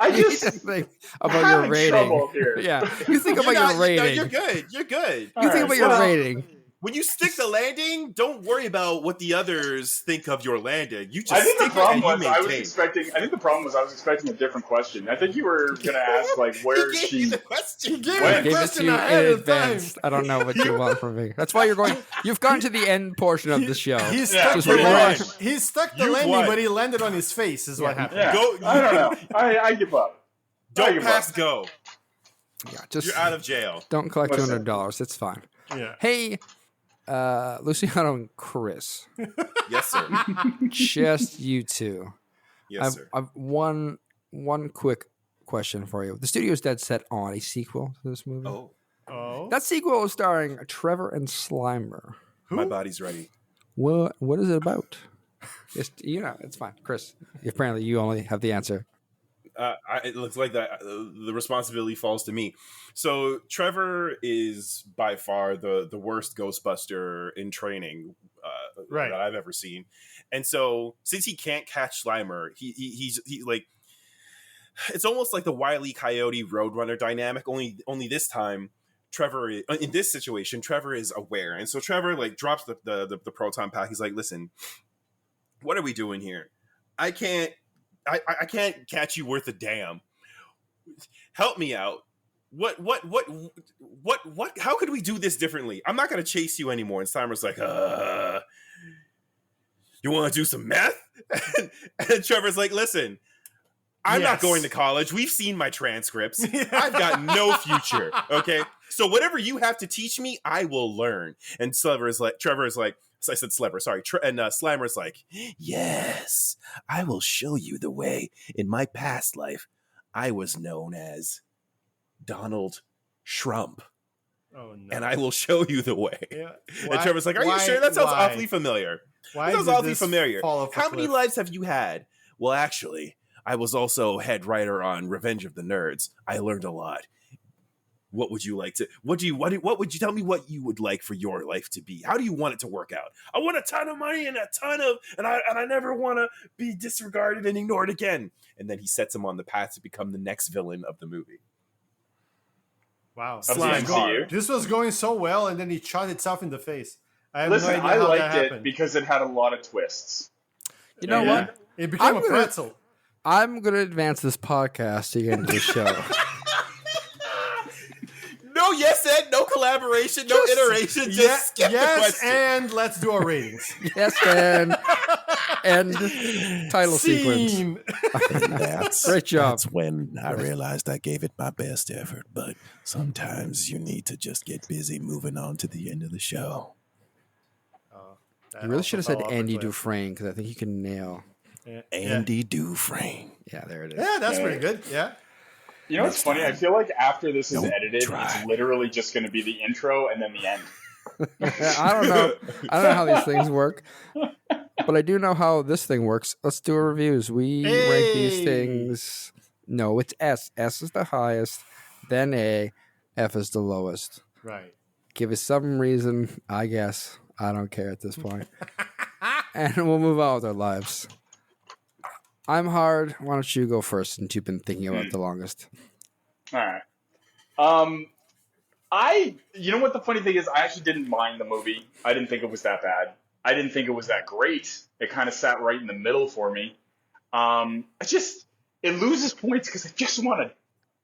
I you need just to think about your having rating. trouble here. Yeah. You think about your No, rating. you're good. You're good. You think about your well, rating. When you stick the landing, don't worry about what the others think of your landing. You just I think the stick problem it and was you I was maintain. expecting a different question. I think you were going to ask where He gave she. you the question. Gave When? me the Gave it to question you in ahead of advance. time. I don't know what you want from me. That's why you've gone to the end portion of the show. He Yeah, stuck, Just the like you landing. won. He stuck the You landing, won. but he landed on his face, is what happened. Yeah, Go- I don't know. I give up. I Don't give pass up. go. Yeah, just You're out of jail. don't collect Listen. $200. It's fine. Yeah. Hey, Luciano and Chris, Yes, sir. just you two. Yes, sir. I've one quick question for you. The studio's dead set on a sequel to this movie. Oh, Oh. That sequel is starring Trevor and Slimer. my body's ready. What is it about? It's fine. Chris, apparently you only have the answer. It looks like that the responsibility falls to me. So Trevor is by far the worst Ghostbuster in training Right. that I've ever seen, and so since he can't catch Slimer, he's like, it's almost like the Wile E. Coyote Roadrunner dynamic. Only this time, Trevor in this situation, Trevor is aware, and so Trevor drops the proton pack. He's like, listen, what are we doing here? I can't I can't catch you worth a damn. Help me out. What? How could we do this differently? I'm not going to chase you anymore. And Slimer's like, you want to do some math? And Trevor's like, listen, I'm not going to college. We've seen my transcripts. I've got no future. Okay. So whatever you have to teach me, I will learn. And Trevor is like, I said Slimer, sorry. And Slimer's like, yes, I will show you the way. In my past life, I was known as Donald Trump. Oh, no. And I will show you the way. Yeah. And Trevor's like, are you sure? That sounds awfully familiar. Why that sounds awfully familiar. How many cliff? lives have you had? Well, actually, I was also head writer on Revenge of the Nerds. I learned a lot. What would you like to? What would you tell me? What you would like for your life to be? How do you want it to work out? I want a ton of money and I never want to be disregarded and ignored again. And then he sets him on the path to become the next villain of the movie. Wow, This was going so well, and then he shot itself in the face. I liked it because it had a lot of twists. You know what? It became a pretzel. I'm going to advance this podcast to the end of the show. No yes and no collaboration, no iteration. Just skip the question. And let's do our ratings. Yes and title sequence. Great job. That's when I realized I gave it my best effort, but sometimes you need to just get busy moving on to the end of the show. You really should have said Andy Dufresne, because I think you can nail Andy Dufresne. Yeah, there it is. Yeah, that's pretty good. Yeah. You know what's funny? I feel like after this is edited, it's literally just going to be the intro and then the end. I don't know how these things work, but I do know how this thing works. Let's do our reviews. We rank these things. No, it's S. S is the highest, then A, F is the lowest. Right. Give us some reason, I guess. I don't care at this point. And we'll move on with our lives. I'm hard. Why don't you go first, since you've been thinking about it the longest? All right. You know what the funny thing is? I actually didn't mind the movie. I didn't think it was that bad. I didn't think it was that great. It kind of sat right in the middle for me. It loses points because I just want a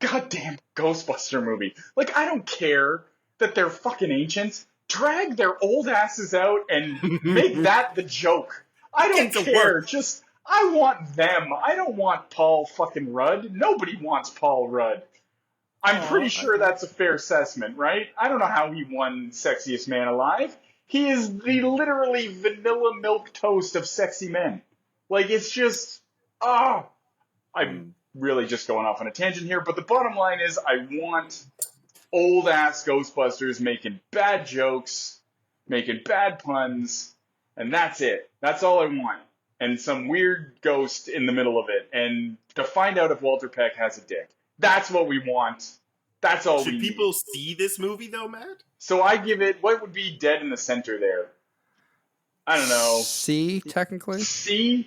goddamn Ghostbuster movie. Like, I don't care that they're fucking ancient. Drag their old asses out and make that the joke. I don't care. Just, I want them. I don't want Paul fucking Rudd. Nobody wants Paul Rudd. I'm pretty sure that's a fair assessment, right? I don't know how he won Sexiest Man Alive. He is the literally vanilla milk toast of sexy men. Like, it's just, I'm really just going off on a tangent here, but the bottom line is I want old-ass Ghostbusters making bad jokes, making bad puns, and that's it. That's all I want. And some weird ghost in the middle of it, and to find out if Walter Peck has a dick. That's what we want. That's all we need. Should people see this movie, though, Matt? So I give it, what would be dead in the center there? I don't know. C, technically? C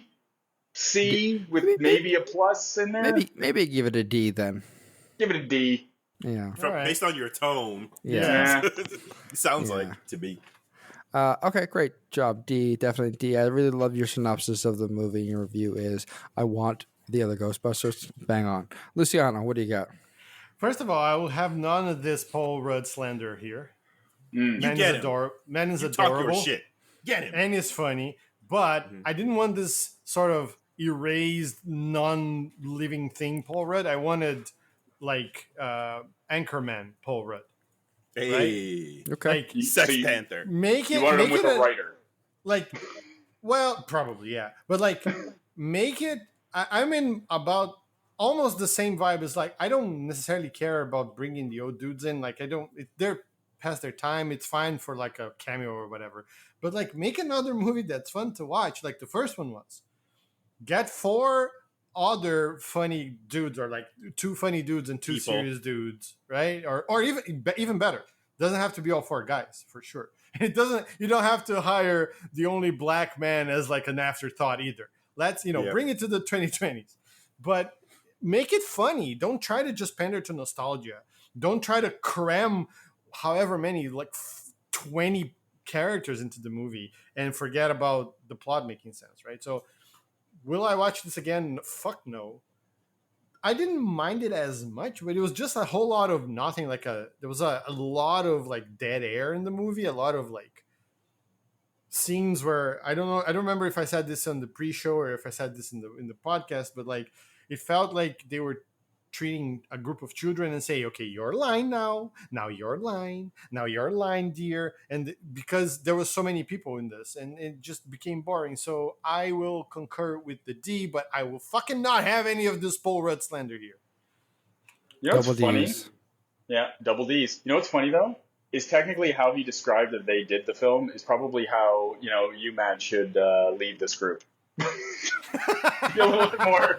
with maybe a plus in there? Maybe give it a D then. Give it a D. Yeah. Based on your tone. Yeah. Sounds like to me. Okay, great job, D. Definitely D. I really love your synopsis of the movie. Your review is, I want the other Ghostbusters. Bang on. Luciano, what do you got? First of all, I will have none of this Paul Rudd slander here. You get him. Man is Talk adorable. your shit. Get him. And he's funny. But I didn't want this sort of erased, non-living thing Paul Rudd. I wanted, like, Anchorman Paul Rudd. Hey. Right? Okay. Like, Sex Panther. Make it. You wanted him with a writer. Like, well, probably, yeah. But, like, make it. I'm in about almost the same vibe as, like, I don't necessarily care about bringing the old dudes in. Like, they're past their time. It's fine for, like, a cameo or whatever. But, like, make another movie that's fun to watch, like the first one was. Get 4 other funny dudes, or like 2 funny dudes and 2 serious dudes, right? Or even better. Doesn't have to be all 4 guys, for sure. You don't have to hire the only black man as like an afterthought either. Let's, bring it to the 2020s. But make it funny. Don't try to just pander to nostalgia. Don't try to cram however many, like 20 characters into the movie and forget about the plot making sense, right? So will I watch this again? Fuck no. I didn't mind it as much, but it was just a whole lot of nothing. There was a lot of like dead air in the movie, a lot of like scenes where I don't know. I don't remember if I said this on the pre-show or if I said this in the podcast, but like it felt like they were treating a group of children and say, okay, your line now your line, dear. And because there was so many people in this and it just became boring. So I will concur with the D, but I will fucking not have any of this Paul Rudd slander here. You know what's Double funny? Ds. Yeah, double D's. You know what's funny though? Is technically how he described that they did the film is probably how, you, Matt, should lead this group. Be a little bit more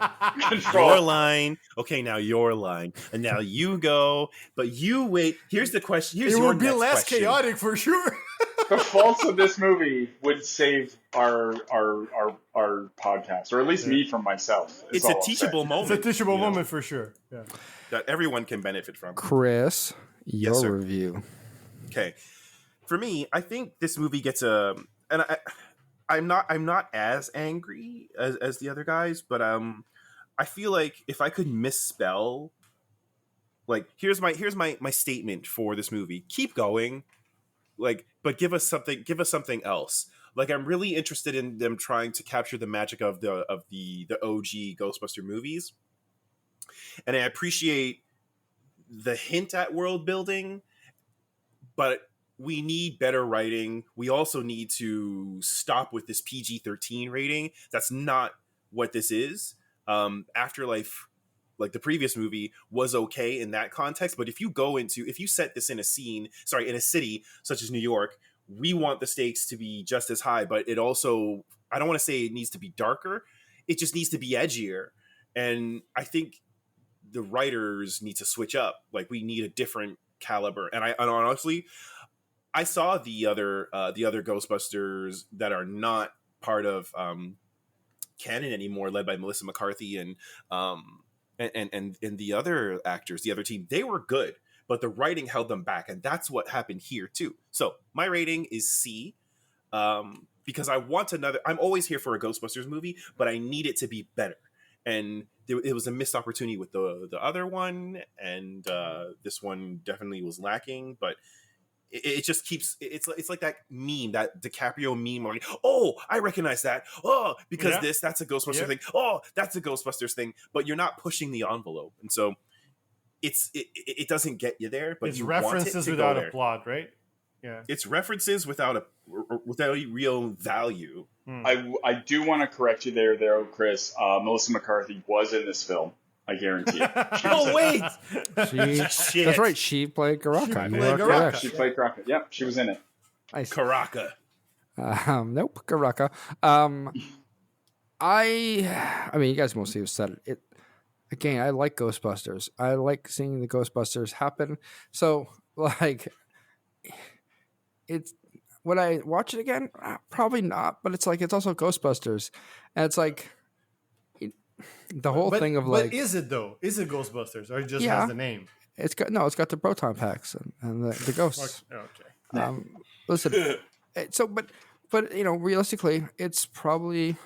control. Your line. Okay, now your line. And now you go. But you wait. Here's the question. Here's it your will be next less question. chaotic for sure. The faults of this movie would save our podcast, or at least me from myself. It's a teachable moment. It's a teachable you know, moment for sure. Yeah. that everyone can benefit from. Chris, your sir. review. Okay, for me, I think this movie gets I'm not as angry as the other guys, but I feel like if I could misspell, like here's my statement for this movie: keep going, like, but give us something else. Like, I'm really interested in them trying to capture the magic of the OG Ghostbuster movies, and I appreciate the hint at world building. But we need better writing. We also need to stop with this PG-13 rating. That's not what this is. Afterlife, like the previous movie, was okay in that context. But if you set this in a city such as New York, we want the stakes to be just as high. But it also, I don't want to say it needs to be darker. It just needs to be edgier. And I think the writers need to switch up. Like, we need a different caliber. And honestly, I saw the other Ghostbusters that are not part of canon anymore, led by Melissa McCarthy and the other actors, the other team. They were good, but the writing held them back, and that's what happened here too. So my rating is C, because I want another. I'm always here for a Ghostbusters movie, but I need it to be better. And it was a missed opportunity with the other one, and this one definitely was lacking. But it just keeps. It's like that meme, that DiCaprio meme. Like, oh, I recognize that. Oh, because that's a Ghostbusters thing. Oh, that's a Ghostbusters thing. But you're not pushing the envelope, and so it doesn't get you there. But it's you references want it to without go a there. plot, right? Yeah, it's references without a real value. I do want to correct you there, though, Chris. Melissa McCarthy was in this film. I guarantee it. Oh wait, Shit. That's right. She played Garraka. She played Garraka. She played Garraka. Yep, she was in it. Nice. Garraka. Nope, Garraka. I mean, you guys mostly have said it. Again, I like Ghostbusters. I like seeing the Ghostbusters happen. So, like, it's would I watch it again? Probably not. But it's like it's also Ghostbusters, and it's like the whole thing of like. But is it though? Is it Ghostbusters or it just has the name? It's got the proton packs and the ghosts. Okay. Listen, but realistically, it's probably,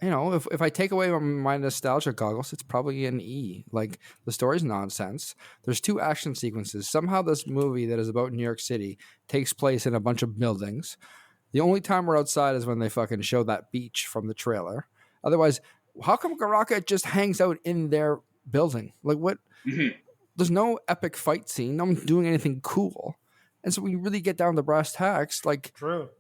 if I take away my nostalgia goggles, it's probably an E. Like, the story's nonsense. There's 2 action sequences. Somehow this movie that is about New York City takes place in a bunch of buildings. The only time we're outside is when they fucking show that beach from the trailer. Otherwise, how come Garraka just hangs out in their building? Like, what? Mm-hmm. There's no epic fight scene. No one's doing anything cool. And so when you really get down to brass tacks, like... True.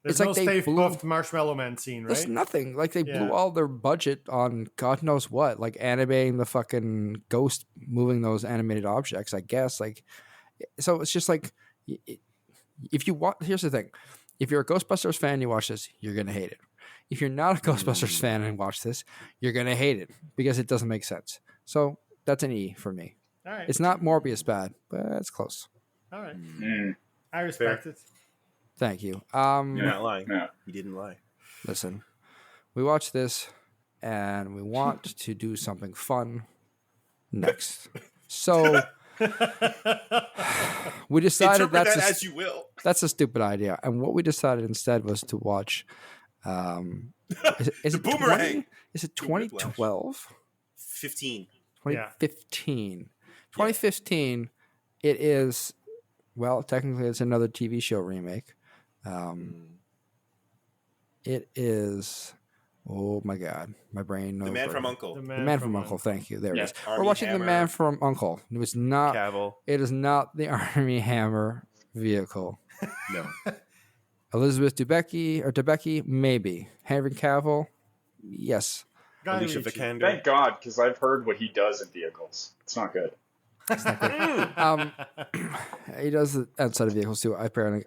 There's it's no like they Puft Marshmallow Man scene, right? There's nothing. Like, they blew all their budget on God knows what. Like, animating the fucking ghost moving those animated objects, I guess. Like, so it's just like... If you watch... Here's the thing. If you're a Ghostbusters fan and you watch this, you're going to hate it. If you're not a Ghostbusters fan and watch this, you're going to hate it because it doesn't make sense. So that's an E for me. All right. It's not Morbius bad, but it's close. All right. I respect it. Thank you. You're not lying. Yeah. You didn't lie. Listen, we watched this and we want to do something fun next. So we decided Interpret that as you will. That's a stupid idea. And what we decided instead was to watch Is The it boomerang. 20? Is it 2012? 15. 2015. 2015. It is. Well, technically, it's another TV show remake. It is. Oh my God, my brain knows. The Man from The U.N.C.L.E. The Man from U.N.C.L.E. Thank you. There it Yeah. is. Army We're watching Hammer. The Man from U.N.C.L.E. It was not. Cavill. It is not the Army Hammer vehicle. No. Elizabeth Debicki, maybe. Henry Cavill, yes. Guy Alicia Ritchie. Vikander. Thank God, because I've heard what he does in vehicles. It's not good. He does it outside of vehicles too, apparently.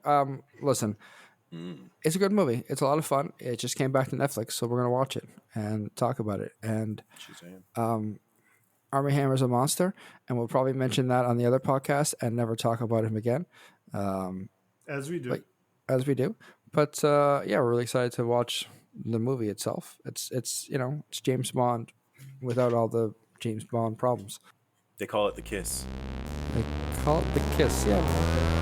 Listen, it's a good movie. It's a lot of fun. It just came back to Netflix, so we're gonna watch it and talk about it. And Armie Hammer's a monster, and we'll probably mention that on the other podcast and never talk about him again, As we do. as we do. But yeah, we're really excited to watch the movie itself. It's James Bond without all the James Bond problems. They call it The Kiss. They call it The Kiss, yeah.